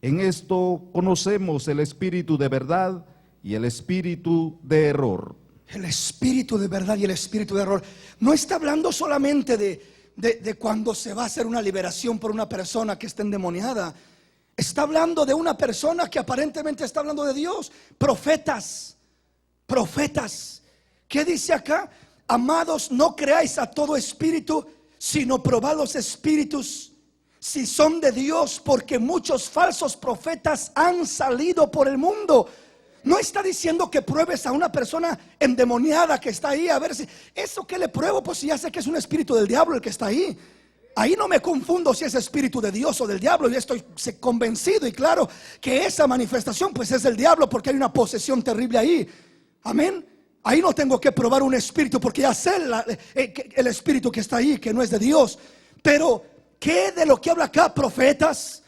En esto conocemos el espíritu de verdad y el espíritu de error. El espíritu de verdad y el espíritu de error. No está hablando solamente de cuando se va a hacer una liberación por una persona que está endemoniada. Está hablando de una persona que aparentemente está hablando de Dios. Profetas. ¿Qué dice acá? Amados, no creáis a todo espíritu, sino probad los espíritus si son de Dios, porque muchos falsos profetas han salido por el mundo. No está diciendo que pruebes a una persona endemoniada que está ahí, a ver si eso que le pruebo, pues si ya sé que es un espíritu del diablo el que está ahí. Ahí no me confundo si es espíritu de Dios o del diablo. Yo estoy convencido y claro que esa manifestación pues es del diablo, porque hay una posesión terrible ahí. Amén. Ahí no tengo que probar un espíritu, porque ya sé el espíritu que está ahí, que no es de Dios. Pero ¿qué de lo que habla acá? Profetas,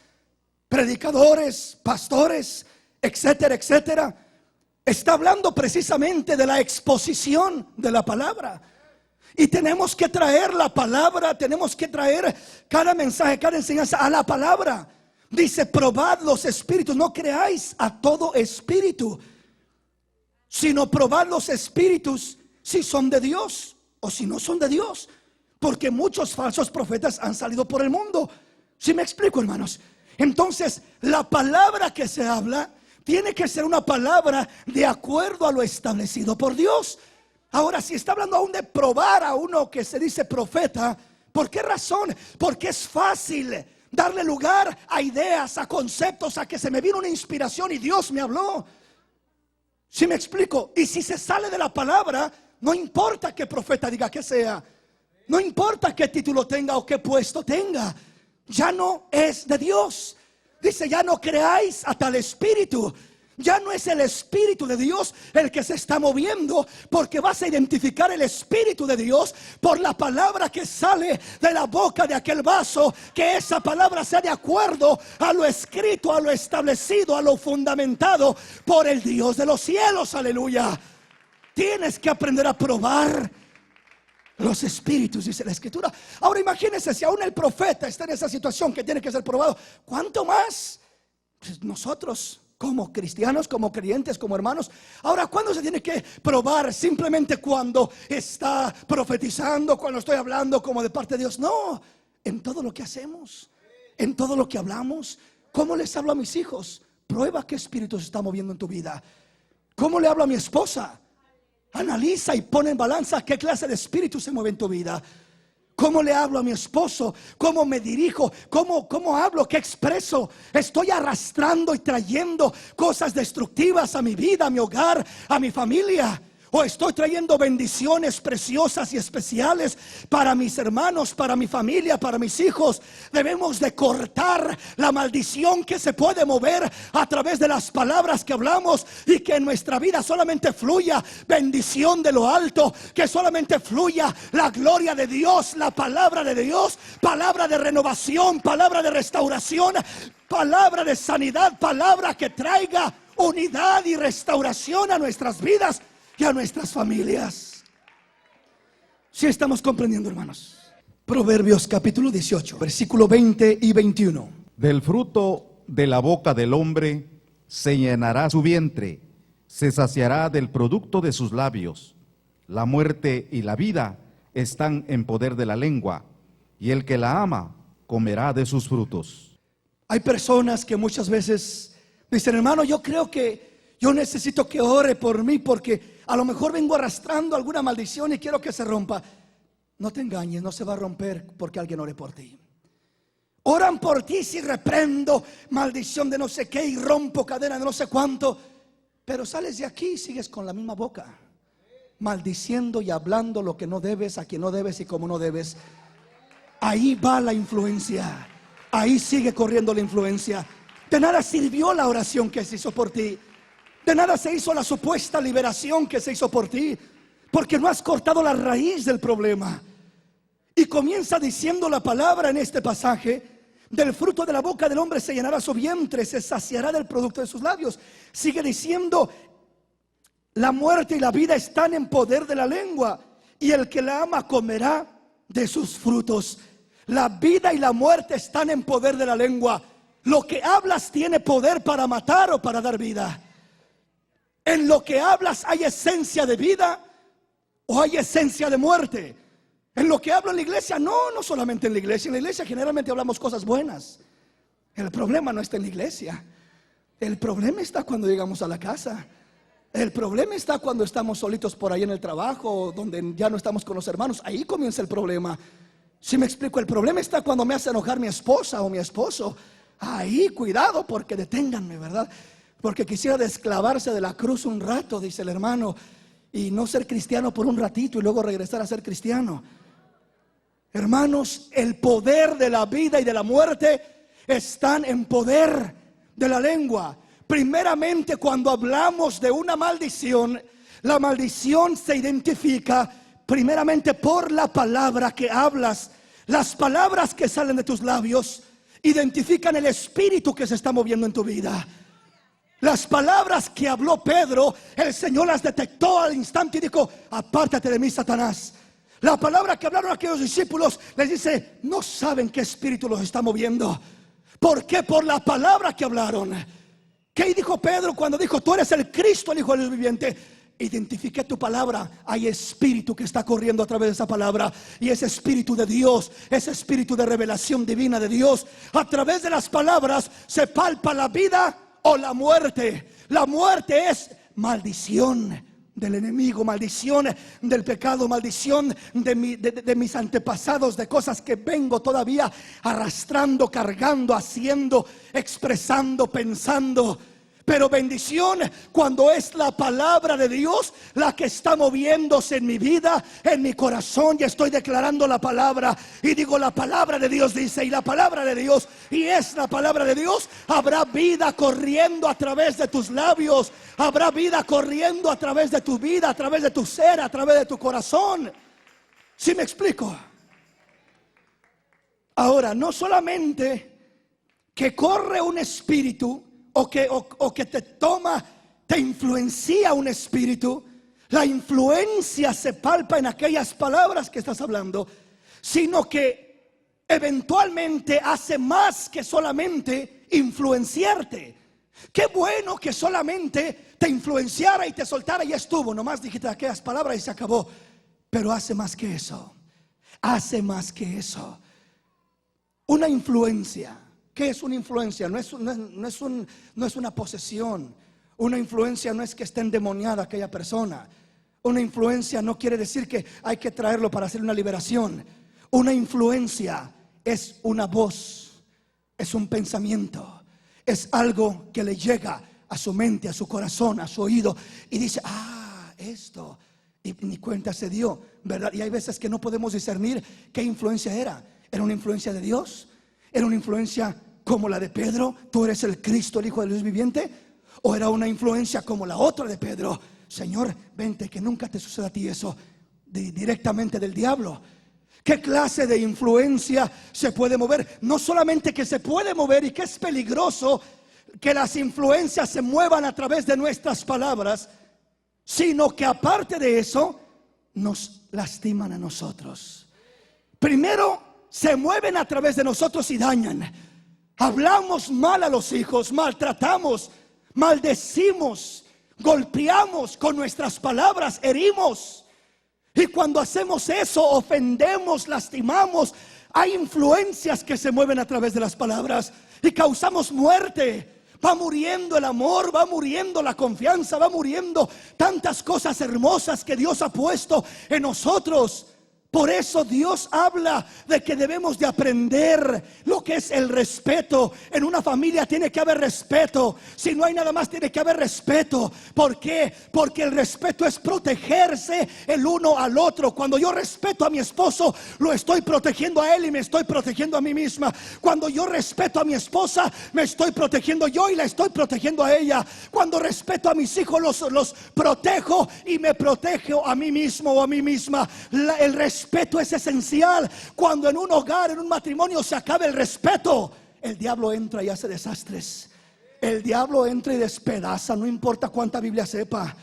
predicadores, pastores, etcétera, etcétera. Está hablando precisamente de la exposición de la palabra. Y tenemos que traer la palabra, tenemos que traer cada mensaje, cada enseñanza a la palabra. Dice, probad los espíritus, no creáis a todo espíritu, sino probad los espíritus si son de Dios o si no son de Dios. Porque muchos falsos profetas han salido por el mundo. ¿Sí me explico, hermanos? Entonces, la palabra que se habla tiene que ser una palabra de acuerdo a lo establecido por Dios. Ahora, si está hablando aún de probar a uno que se dice profeta, ¿por qué razón? Porque es fácil darle lugar a ideas, a conceptos, a que se me vino una inspiración y Dios me habló. ¿Sí me explico? Y si se sale de la palabra, no importa qué profeta diga que sea, no importa qué título tenga o qué puesto tenga, ya no es de Dios. Dice, ya no creáis a tal espíritu. Ya no es el espíritu de Dios el que se está moviendo, porque vas a identificar el espíritu de Dios por la palabra que sale de la boca de aquel vaso. Que esa palabra sea de acuerdo a lo escrito, a lo establecido, a lo fundamentado por el Dios de los cielos. Aleluya. Tienes que aprender a probar los espíritus, dice la escritura. Ahora imagínense, si aún el profeta está en esa situación que tiene que ser probado, ¿cuánto más pues nosotros como cristianos, como creyentes, como hermanos. Ahora, ¿cuándo se tiene que probar? Simplemente cuando está profetizando, cuando estoy hablando como de parte de Dios. No, en todo lo que hacemos, en todo lo que hablamos. ¿Cómo les hablo a mis hijos? Prueba qué espíritu se está moviendo en tu vida. ¿Cómo le hablo a mi esposa? Analiza y pone en balanza qué clase de espíritu se mueve en tu vida. ¿Cómo le hablo a mi esposo? ¿Cómo me dirijo? ¿Cómo hablo? ¿Qué expreso? Estoy arrastrando y trayendo cosas destructivas a mi vida, a mi hogar, a mi familia. O estoy trayendo bendiciones preciosas y especiales para mis hermanos, para mi familia, para mis hijos. Debemos de cortar la maldición que se puede mover a través de las palabras que hablamos, y que en nuestra vida solamente fluya bendición de lo alto, que solamente fluya la gloria de Dios, la palabra de Dios, palabra de renovación, palabra de restauración, palabra de sanidad, palabra que traiga unidad y restauración a nuestras vidas y a nuestras familias. Si estamos comprendiendo, hermanos. Proverbios capítulo 18, versículo 20 y 21. Del fruto de la boca del hombre se llenará su vientre, se saciará del producto de sus labios. La muerte y la vida están en poder de la lengua, y el que la ama comerá de sus frutos. Hay personas que muchas veces dicen: hermano, yo creo que yo necesito que ore por mí, porque a lo mejor vengo arrastrando alguna maldición y quiero que se rompa. No te engañes, no se va a romper porque alguien ore por ti. Oran por ti si reprendo maldición de no sé qué y rompo cadena de no sé cuánto, pero sales de aquí y sigues con la misma boca, maldiciendo y hablando lo que no debes, a quien no debes y como no debes. Ahí va la influencia, ahí sigue corriendo la influencia. De nada sirvió la oración que se hizo por ti. De nada se hizo la supuesta liberación que se hizo por ti, porque no has cortado la raíz del problema. Y comienza diciendo la palabra en este pasaje: del fruto de la boca del hombre se llenará su vientre, se saciará del producto de sus labios. Sigue diciendo: la muerte y la vida están en poder de la lengua, y el que la ama comerá de sus frutos. La vida y la muerte están en poder de la lengua. Lo que hablas tiene poder para matar o para dar vida. En lo que hablas hay esencia de vida o hay esencia de muerte. En lo que hablo en la iglesia, no solamente en la iglesia. En la iglesia generalmente hablamos cosas buenas. El problema no está en la iglesia. El problema está cuando llegamos a la casa. El problema está cuando estamos solitos por ahí en el trabajo, donde ya no estamos con los hermanos. Ahí comienza el problema. Si me explico, el problema está cuando me hace enojar mi esposa o mi esposo. Ahí cuidado, porque deténganme, ¿verdad? Porque quisiera desclavarse de la cruz un rato, dice el hermano, y no ser cristiano por un ratito y luego regresar a ser cristiano. Hermanos, el poder de la vida y de la muerte están en poder de la lengua. Primeramente, cuando hablamos de una maldición, la maldición se identifica primeramente por la palabra que hablas. Las palabras que salen de tus labios identifican el espíritu que se está moviendo en tu vida. Las palabras que habló Pedro, el Señor las detectó al instante y dijo: apártate de mí, Satanás. La palabra que hablaron aquellos discípulos les dice: no saben qué espíritu los está moviendo. ¿Por qué? Por la palabra que hablaron. ¿Qué dijo Pedro cuando dijo: tú eres el Cristo, el Hijo del Dios viviente? Identifiqué tu palabra. Hay espíritu que está corriendo a través de esa palabra, y ese espíritu de Dios, ese espíritu de revelación divina de Dios. A través de las palabras se palpa la vida o la muerte. La muerte es maldición del enemigo, maldición del pecado, maldición de mis antepasados, de cosas que vengo todavía arrastrando, cargando, haciendo, expresando, pensando. Pero bendición cuando es la palabra de Dios la que está moviéndose en mi vida, en mi corazón, y estoy declarando la palabra y digo: la palabra de Dios dice, y la palabra de Dios, y es la palabra de Dios. Habrá vida corriendo a través de tus labios, habrá vida corriendo a través de tu vida, a través de tu ser, a través de tu corazón. ¿Sí me explico? Ahora, no solamente que corre un espíritu o que te toma, te influencia un espíritu. La influencia se palpa en aquellas palabras que estás hablando, sino que eventualmente hace más que solamente influenciarte. Qué bueno que solamente te influenciara y te soltara y ya estuvo. Nomás dijiste aquellas palabras y se acabó. Pero hace más que eso. Hace más que eso. Una influencia. ¿Qué es una influencia? No es una posesión. Una influencia no es que esté endemoniada aquella persona. Una influencia no quiere decir que hay que traerlo para hacer una liberación. Una influencia es una voz, es un pensamiento, es algo que le llega a su mente, a su corazón, a su oído y dice, esto, y ni cuenta se dio, ¿verdad? Y hay veces que no podemos discernir qué influencia era. ¿Era una influencia de Dios? ¿Era una influencia como la de Pedro? ¿Tú eres el Cristo, el Hijo del Dios viviente? ¿O era una influencia como la otra de Pedro? Señor, vente, que nunca te suceda a ti eso, directamente del diablo. ¿Qué clase de influencia se puede mover? No solamente que se puede mover y que es peligroso que las influencias se muevan a través de nuestras palabras, sino que aparte de eso nos lastiman a nosotros. Primero, se mueven a través de nosotros y dañan. Hablamos mal a los hijos, maltratamos, maldecimos, golpeamos con nuestras palabras, herimos. Y cuando hacemos eso, ofendemos, lastimamos. Hay influencias que se mueven a través de las palabras y causamos muerte. Va muriendo el amor, va muriendo la confianza, va muriendo tantas cosas hermosas que Dios ha puesto en nosotros. Por eso Dios habla de que debemos de aprender lo que es el respeto. En una familia tiene que haber respeto. Si no hay nada más, tiene que haber respeto. ¿Por qué? Porque el respeto es protegerse el uno al otro. Cuando yo respeto a mi esposo, lo estoy protegiendo a él y me estoy protegiendo a mí misma. Cuando yo respeto a mi esposa, me estoy protegiendo yo y la estoy protegiendo a ella. Cuando respeto a mis hijos, los protejo y me protejo a mí mismo o a mí misma. El respeto es esencial. Cuando en un hogar, en un matrimonio se acaba el respeto, el diablo entra y hace desastres. El diablo entra y despedaza. No importa cuánta Biblia sepa,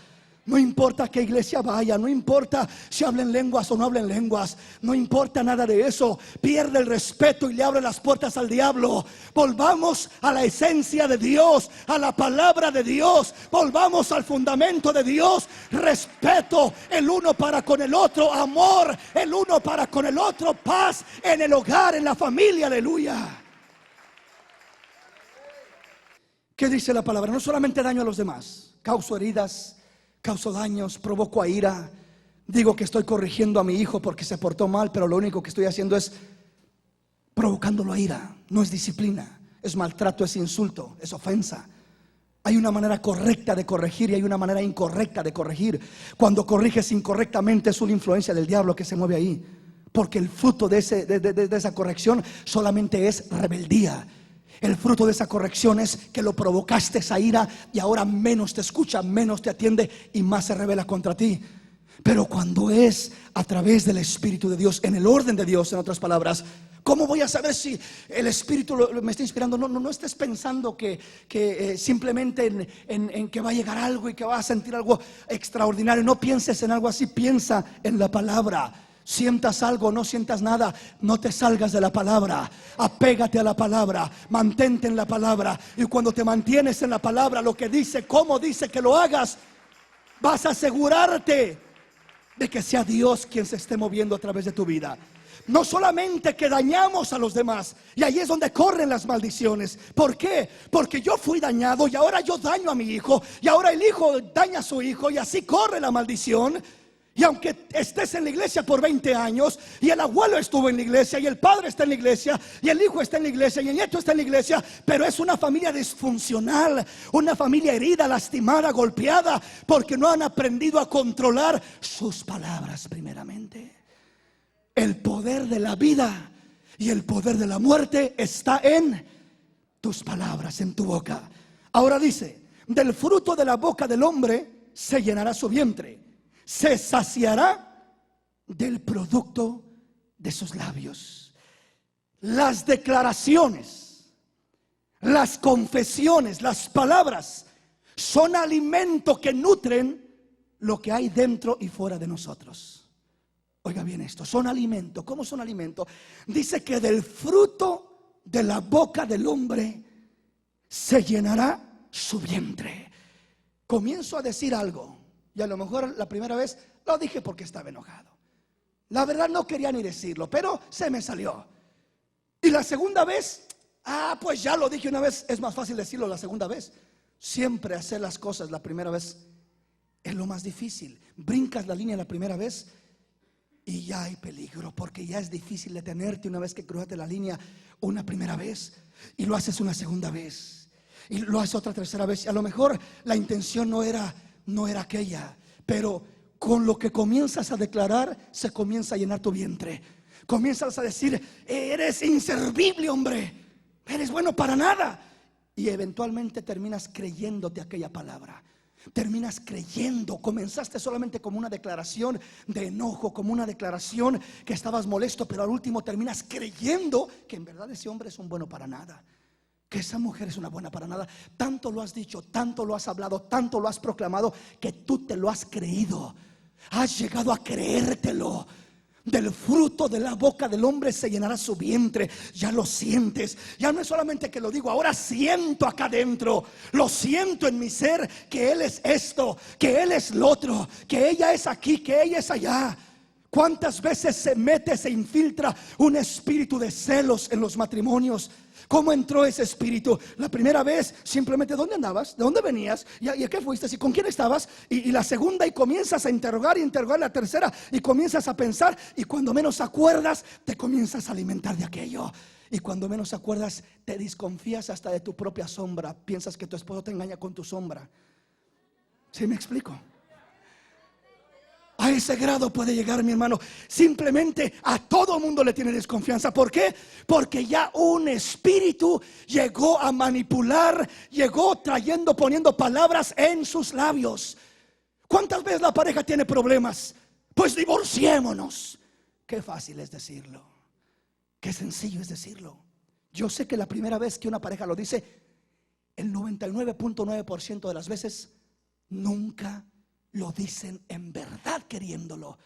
no importa qué iglesia vaya, no importa si hablen lenguas o no hablen lenguas, no importa nada de eso. Pierde el respeto y le abre las puertas al diablo. Volvamos a la esencia de Dios, a la palabra de Dios. Volvamos al fundamento de Dios. Respeto el uno para con el otro, amor el uno para con el otro, paz en el hogar, en la familia. Aleluya. ¿Qué dice la palabra? No solamente daño a los demás, causo heridas, causo daños, provoco a ira. Digo que estoy corrigiendo a mi hijo porque se portó mal, pero lo único que estoy haciendo es provocándolo a ira. No es disciplina, es maltrato, es insulto, es ofensa. Hay una manera correcta de corregir y hay una manera incorrecta de corregir. Cuando corriges incorrectamente es una influencia del diablo que se mueve ahí, porque el fruto de esa corrección solamente es rebeldía. El fruto de esa corrección es que lo provocaste esa ira y ahora menos te escucha, menos te atiende y más se revela contra ti. Pero cuando es a través del Espíritu de Dios, en el orden de Dios, en otras palabras, ¿cómo voy a saber si el Espíritu me está inspirando? No estés pensando que simplemente en que va a llegar algo y que vas a sentir algo extraordinario. No pienses en algo así, piensa en la palabra. Sientas algo, no sientas nada, no te salgas de la palabra. Apégate a la palabra, mantente en la palabra. Y cuando te mantienes en la palabra, lo que dice, cómo dice que lo hagas, vas a asegurarte de que sea Dios quien se esté moviendo a través de tu vida. No solamente que dañamos a los demás, y ahí es donde corren las maldiciones. ¿Por qué? Porque yo fui dañado y ahora yo daño a mi hijo, y ahora el hijo daña a su hijo, y así corre la maldición. Y aunque estés en la iglesia por 20 años y el abuelo estuvo en la iglesia y el padre está en la iglesia y el hijo está en la iglesia y el nieto está en la iglesia, pero es una familia disfuncional, una familia herida, lastimada, golpeada, porque no han aprendido a controlar sus palabras primeramente. El poder de la vida y el poder de la muerte está en tus palabras, en tu boca. Ahora dice, del fruto de la boca del hombre se llenará su vientre. Se saciará del producto de sus labios. Las declaraciones, las confesiones, las palabras son alimento que nutren lo que hay dentro y fuera de nosotros. Oiga bien esto, son alimento. ¿Cómo son alimento? Dice que del fruto de la boca del hombre se llenará su vientre. Comienzo a decir algo, y a lo mejor la primera vez lo dije porque estaba enojado. La verdad no quería ni decirlo, pero se me salió. Y la segunda vez, pues ya lo dije una vez. Es más fácil decirlo la segunda vez. Siempre hacer las cosas la primera vez es lo más difícil. Brincas la línea la primera vez y ya hay peligro, porque ya es difícil detenerte una vez que cruzaste la línea una primera vez, y lo haces una segunda vez, y lo haces otra tercera vez. Y a lo mejor la intención no era aquella, pero con lo que comienzas a declarar, se comienza a llenar tu vientre. Comienzas a decir: eres inservible, hombre, eres bueno para nada. Y eventualmente terminas creyéndote aquella palabra. Terminas creyendo. Comenzaste solamente como una declaración de enojo, como una declaración que estabas molesto, pero al último terminas creyendo que en verdad ese hombre es un bueno para nada, que esa mujer es una buena para nada. Tanto lo has dicho, tanto lo has hablado, tanto lo has proclamado, que tú te lo has creído. Has llegado a creértelo. Del fruto de la boca del hombre se llenará su vientre. Ya lo sientes. Ya no es solamente que lo digo, ahora siento acá adentro. Lo siento en mi ser, que él es esto, que él es lo otro, que ella es aquí, que ella es allá. ¿Cuántas veces se infiltra un espíritu de celos en los matrimonios? ¿Cómo entró ese espíritu? La primera vez simplemente: ¿dónde andabas? ¿De dónde venías? ¿Y a qué fuiste? ¿Y con quién estabas? Y la segunda, y comienzas a interrogar y interrogar. La tercera, y comienzas a pensar, y cuando menos acuerdas te comienzas a alimentar de aquello. Y cuando menos acuerdas te desconfías hasta de tu propia sombra. Piensas que tu esposo te engaña con tu sombra. ¿Sí me explico? A ese grado puede llegar, mi hermano. Simplemente a todo mundo le tiene desconfianza. ¿Por qué? Porque ya un espíritu llegó a manipular, llegó poniendo palabras en sus labios. ¿Cuántas veces la pareja tiene problemas? Pues divorciémonos. Qué fácil es decirlo, qué sencillo es decirlo. Yo sé que la primera vez que una pareja lo dice, el 99.9% de las veces nunca lo dicen en verdad queriéndolo.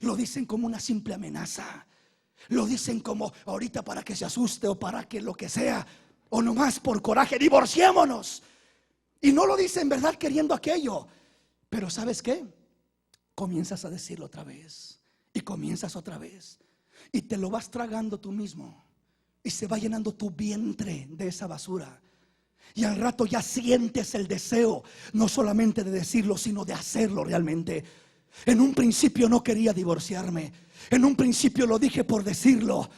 Lo dicen como una simple amenaza. Lo dicen como ahorita para que se asuste, o para que lo que sea, o nomás por coraje: divorciémonos. Y no lo dicen en verdad queriendo aquello. Pero ¿sabes qué? Comienzas a decirlo otra vez, y comienzas otra vez, y te lo vas tragando tú mismo, y se va llenando tu vientre de esa basura. Y al rato ya sientes el deseo, no solamente de decirlo, sino de hacerlo realmente. En un principio no quería divorciarme. En un principio lo dije por decirlo.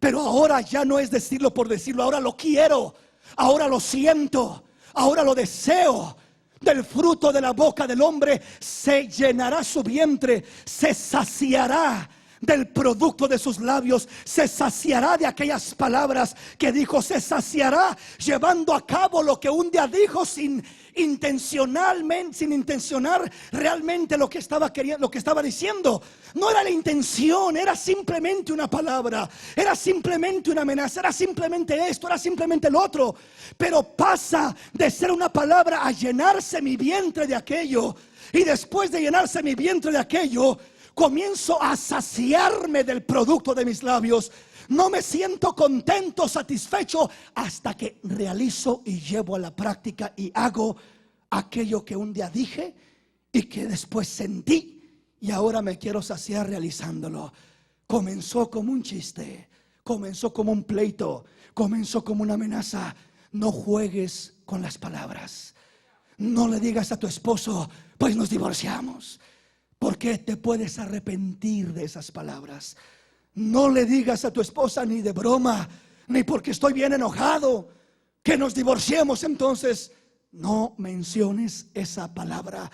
Pero ahora ya no es decirlo por decirlo. Ahora lo quiero. Ahora lo siento. Ahora lo deseo. Del fruto de la boca del hombre se llenará su vientre. Se saciará del producto de sus labios. Se saciará de aquellas palabras que dijo. Se saciará llevando a cabo lo que un día dijo sin intencionar realmente lo que estaba queriendo, lo que estaba diciendo. No era la intención, era simplemente una palabra, era simplemente una amenaza, era simplemente esto, era simplemente lo otro. Pero pasa de ser una palabra a llenarse mi vientre de aquello. Y después de llenarse mi vientre de aquello, comienzo a saciarme del producto de mis labios. No me siento contento, satisfecho, hasta que realizo y llevo a la práctica y hago aquello que un día dije y que después sentí, y ahora me quiero saciar realizándolo. Comenzó como un chiste, comenzó como un pleito, comenzó como una amenaza. No juegues con las palabras. No le digas a tu esposo: pues nos divorciamos, porque te puedes arrepentir de esas palabras. No le digas a tu esposa ni de broma, ni porque estoy bien enojado, que nos divorciemos. Entonces no menciones esa palabra.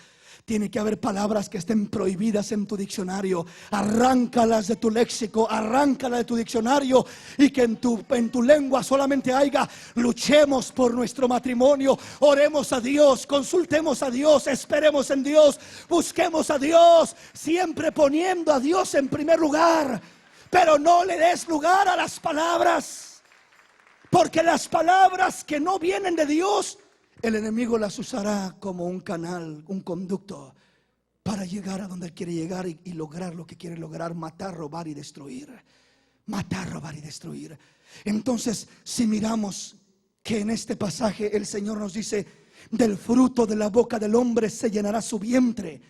Tiene que haber palabras que estén prohibidas en tu diccionario. Arráncalas de tu léxico, arráncalas de tu diccionario, y que en tu lengua solamente haya: luchemos por nuestro matrimonio, oremos a Dios, consultemos a Dios, esperemos en Dios, busquemos a Dios, siempre poniendo a Dios en primer lugar. Pero no le des lugar a las palabras, porque las palabras que no vienen de Dios, el enemigo las usará como un canal, un conducto, para llegar a donde él quiere llegar y lograr lo que quiere lograr: matar, robar y destruir. Matar, robar y destruir. Entonces, si miramos que en este pasaje el Señor nos dice: Del fruto de la boca del hombre se llenará su vientre.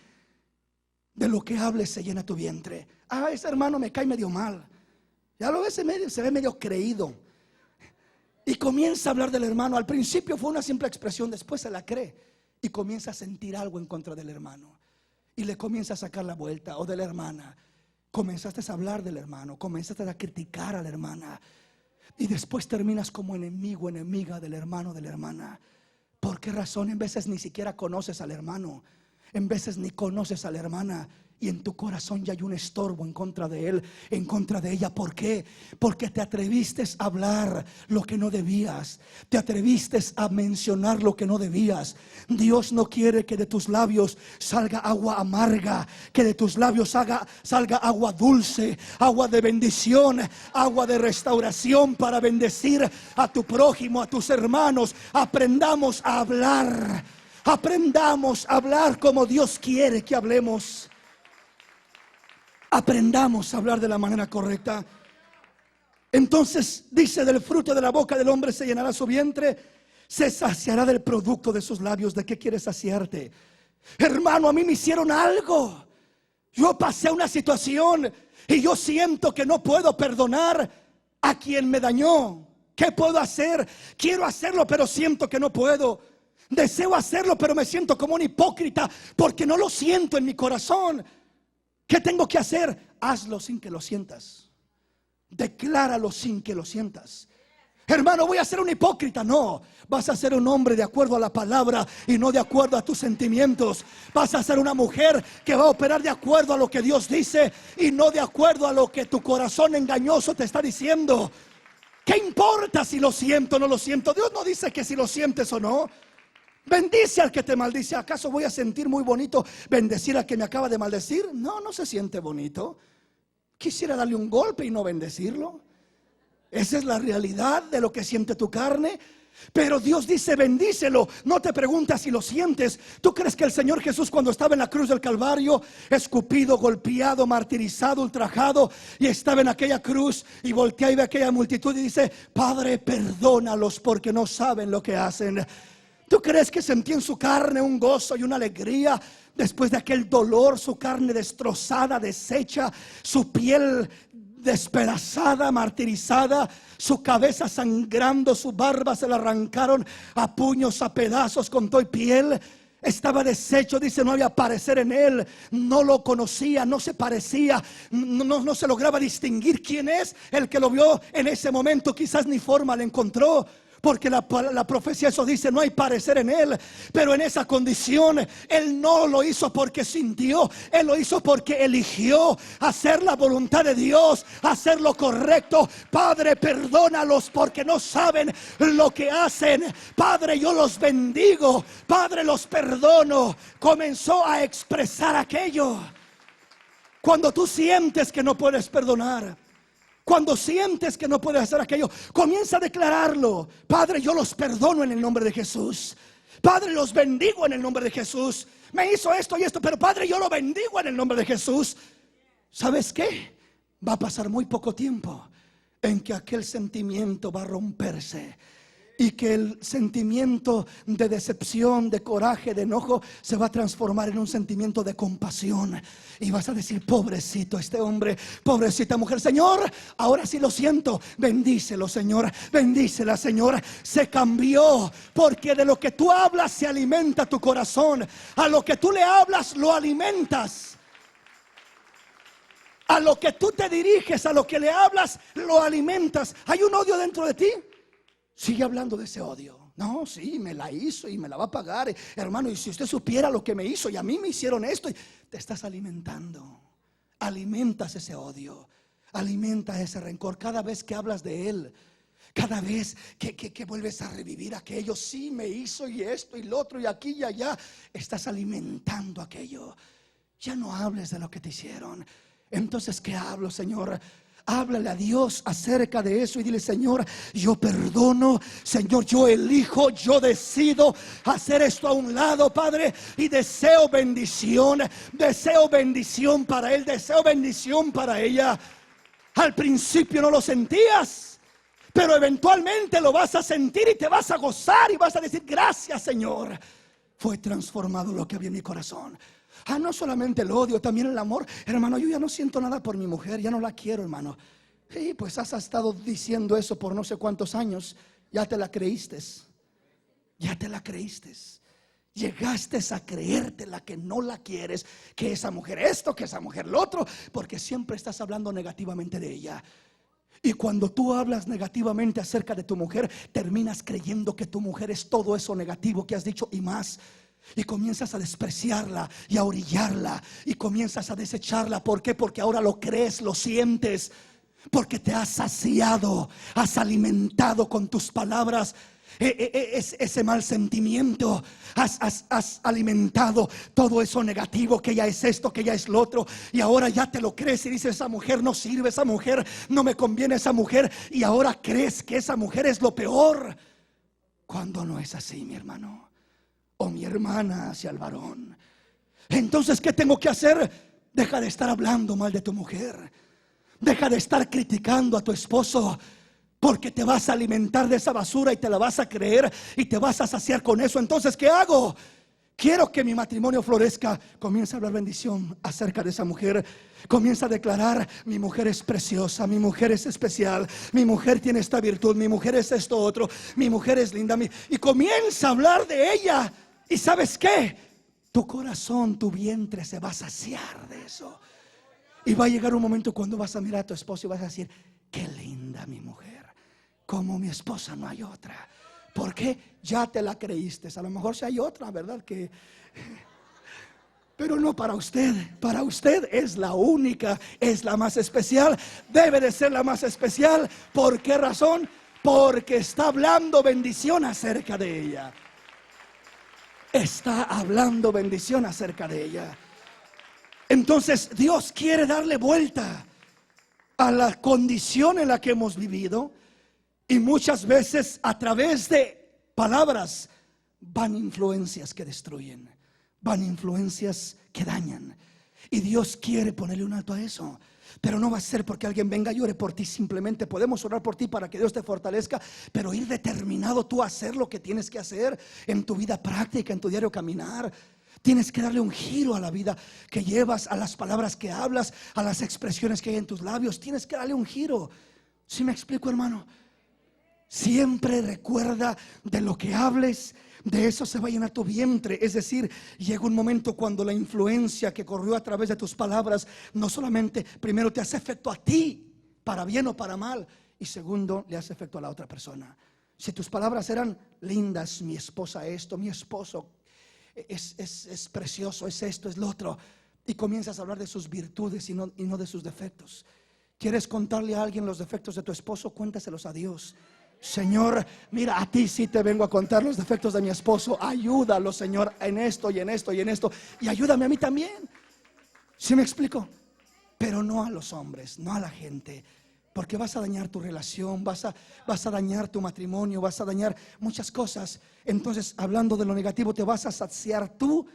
De lo que hables se llena tu vientre. Ah, ese hermano me cae medio mal. Ya lo ves, se ve medio creído. Y comienza a hablar del hermano. Al principio fue una simple expresión, después se la cree. Y comienza a sentir algo en contra del hermano. Y le comienza a sacar la vuelta. O de la hermana. Comenzaste a hablar del hermano. Comenzaste a criticar a la hermana. Y después terminas como enemigo, enemiga del hermano, de la hermana. ¿Por qué razón? En veces ni siquiera conoces al hermano. En veces ni conoces a la hermana. Y en tu corazón ya hay un estorbo en contra de él, en contra de ella. ¿Por qué? Porque te atreviste a hablar lo que no debías. Te atreviste a mencionar lo que no debías. Dios no quiere que de tus labios salga agua amarga, que de tus labios salga agua dulce, agua de bendición, agua de restauración para bendecir a tu prójimo, a tus hermanos. Aprendamos a hablar. Aprendamos a hablar como Dios quiere que hablemos. Aprendamos a hablar de la manera correcta. Entonces dice: del fruto de la boca del hombre se llenará su vientre, se saciará del producto de sus labios. ¿De qué quieres saciarte? Hermano, a mí me hicieron algo. Yo pasé una situación y yo siento que no puedo perdonar a quien me dañó. ¿Qué puedo hacer? Quiero hacerlo, pero siento que no puedo. Deseo hacerlo, pero me siento como un hipócrita porque no lo siento en mi corazón. ¿Qué tengo que hacer? Hazlo sin que lo sientas. Decláralo sin que lo sientas. Hermano, voy a ser un hipócrita. No, vas a ser un hombre de acuerdo a la palabra y no de acuerdo a tus sentimientos. Vas a ser una mujer que va a operar de acuerdo a lo que Dios dice y no de acuerdo a lo que tu corazón engañoso te está diciendo. ¿Qué importa si lo siento o no lo siento? Dios no dice que si lo sientes o no. Bendice al que te maldice. ¿Acaso voy a sentir muy bonito bendecir al que me acaba de maldecir? No, no se siente bonito. Quisiera darle un golpe y no bendecirlo. Esa es la realidad de lo que siente tu carne. Pero Dios dice: bendícelo. No te preguntas si lo sientes. ¿Tú crees que el Señor Jesús, cuando estaba en la cruz del Calvario, escupido, golpeado, martirizado, ultrajado, y estaba en aquella cruz y voltea y ve aquella multitud y dice: Padre, perdónalos porque no saben lo que hacen? ¿Tú crees que sentía en su carne un gozo y una alegría después de aquel dolor? Su carne destrozada, deshecha, su piel despedazada, martirizada, su cabeza sangrando, su barba se la arrancaron a puños, a pedazos con todo y piel. Estaba deshecho, dice, no había parecer en él. No lo conocía, no se parecía, no se lograba distinguir quién es el que lo vio en ese momento. Quizás ni forma le encontró, porque la profecía eso dice: no hay parecer en él. Pero en esa condición él no lo hizo porque sintió, él lo hizo porque eligió hacer la voluntad de Dios, hacer lo correcto. Padre, perdónalos porque no saben lo que hacen. Padre, yo los bendigo. Padre, los perdono. Comenzó a expresar aquello. Cuando tú sientes que no puedes perdonar, cuando sientes que no puedes hacer aquello, comienza a declararlo. Padre, yo los perdono en el nombre de Jesús. Padre, los bendigo en el nombre de Jesús. Me hizo esto y esto, pero Padre, yo lo bendigo en el nombre de Jesús. ¿Sabes qué? Va a pasar muy poco tiempo en que aquel sentimiento va a romperse. Y que el sentimiento de decepción, de coraje, de enojo se va a transformar en un sentimiento de compasión. Y vas a decir: pobrecito este hombre, pobrecita mujer. Señor, ahora sí lo siento. Bendícelo, Señor. Bendícela, Señor. Se cambió, porque de lo que tú hablas se alimenta tu corazón. A lo que tú le hablas lo alimentas. A lo que tú te diriges, a lo que le hablas lo alimentas. ¿Hay un odio dentro de ti? Sigue hablando de ese odio. No, sí, me la hizo y me la va a pagar. Hermano, y si usted supiera lo que me hizo y a mí me hicieron esto. Te estás alimentando. Alimentas ese odio. Alimenta ese rencor cada vez que hablas de él. Cada vez que vuelves a revivir aquello. Sí, me hizo y esto y lo otro y aquí y allá. Estás alimentando aquello. Ya no hables de lo que te hicieron. Entonces, ¿qué hablo, Señor? Háblale a Dios acerca de eso y dile: Señor, yo perdono. Señor, yo elijo, yo decido hacer esto a un lado, Padre. Y deseo bendición para él, deseo bendición para ella. Al principio no lo sentías, pero eventualmente lo vas a sentir y te vas a gozar y vas a decir: gracias, Señor, fue transformado lo que había en mi corazón. No solamente el odio, también el amor. Hermano, yo ya no siento nada por mi mujer, ya no la quiero, hermano. Sí, pues has estado diciendo eso por no sé cuántos años. Ya te la creíste. Ya te la creíste. Llegaste a creértela que no la quieres, que esa mujer esto, que esa mujer lo otro, porque siempre estás hablando negativamente de ella. Y cuando tú hablas negativamente acerca de tu mujer, terminas creyendo que tu mujer es todo eso negativo que has dicho y más. Y comienzas a despreciarla y a orillarla y comienzas a desecharla. ¿Por qué? Porque ahora lo crees, lo sientes, porque te has saciado, has alimentado con tus palabras ese mal sentimiento. Has alimentado todo eso negativo, que ella es esto, que ella es lo otro, y ahora ya te lo crees y dices: esa mujer no sirve, esa mujer no me conviene, esa mujer. Y ahora crees que esa mujer es lo peor, cuando no es así, mi hermano o mi hermana, hacia el varón. Entonces, ¿qué tengo que hacer? Deja de estar hablando mal de tu mujer. Deja de estar criticando a tu esposo, porque te vas a alimentar de esa basura y te la vas a creer y te vas a saciar con eso. Entonces, ¿qué hago? Quiero que mi matrimonio florezca. Comienza a hablar bendición acerca de esa mujer. Comienza a declarar: mi mujer es preciosa, mi mujer es especial, mi mujer tiene esta virtud, mi mujer es esto otro, mi mujer es linda. Y comienza a hablar de ella. ¿Y sabes qué? Tu corazón, tu vientre se va a saciar de eso. Y va a llegar un momento cuando vas a mirar a tu esposo y vas a decir: qué linda mi mujer, como mi esposa no hay otra. ¿Por qué? Ya te la creíste. A lo mejor si hay otra, ¿verdad? Pero no para usted. Para usted es la única, es la más especial. Debe de ser la más especial. ¿Por qué razón? Porque está hablando bendición acerca de ella. Está hablando bendición acerca de ella. Entonces Dios quiere darle vuelta a la condición en la que hemos vivido. Y muchas veces a través de palabras van influencias que destruyen, van influencias que dañan. Y Dios quiere ponerle un alto a eso. Pero no va a ser porque alguien venga y ore por ti. Simplemente podemos orar por ti para que Dios te fortalezca, pero ir determinado tú a hacer lo que tienes que hacer en tu vida práctica, en tu diario caminar. Tienes que darle un giro a la vida que llevas, a las palabras que hablas, a las expresiones que hay en tus labios. Tienes que darle un giro. ¿Sí me explico, hermano? Siempre recuerda: de lo que hables, de eso se va a llenar tu vientre. Es decir, llega un momento cuando la influencia que corrió a través de tus palabras no solamente primero te hace efecto a ti, para bien o para mal, y segundo, le hace efecto a la otra persona. Si tus palabras eran lindas: mi esposa esto, mi esposo es precioso, es esto, es lo otro, y comienzas a hablar de sus virtudes y no de sus defectos. ¿Quieres contarle a alguien los defectos de tu esposo? Cuéntaselos a Dios. Señor, mira, a ti sí te vengo a contar los defectos de mi esposo. Ayúdalo, Señor, en esto y en esto y en esto. Y ayúdame a mí también. ¿Sí me explico? Pero no a los hombres, no a la gente, porque vas a dañar tu relación, vas a dañar tu matrimonio, vas a dañar muchas cosas. Entonces, hablando de lo negativo, te vas a saciar tú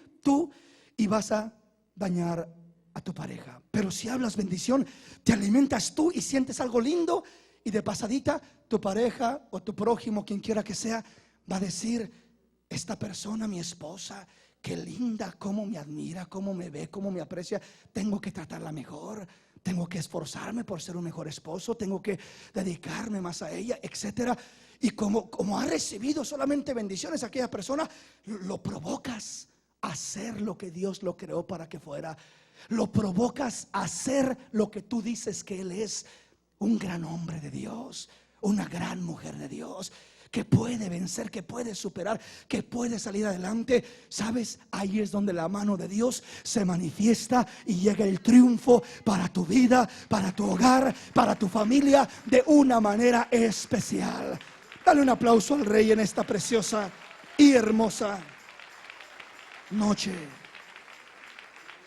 y vas a dañar a tu pareja. Pero si hablas bendición, te alimentas tú y sientes algo lindo. Y de pasadita, tu pareja o tu prójimo, quien quiera que sea, va a decir: esta persona, mi esposa, qué linda, cómo me admira, cómo me ve, cómo me aprecia. Tengo que tratarla mejor, tengo que esforzarme por ser un mejor esposo, tengo que dedicarme más a ella, etcétera. Y como ha recibido solamente bendiciones, aquella persona lo provocas a hacer lo que Dios lo creó para que fuera. Lo provocas a hacer lo que tú dices que él es: un gran hombre de Dios, una gran mujer de Dios, que puede vencer, que puede superar, que puede salir adelante. ¿Sabes? Ahí es donde la mano de Dios se manifiesta y llega el triunfo para tu vida, para tu hogar, para tu familia, de una manera especial. Dale un aplauso al Rey en esta preciosa y hermosa noche.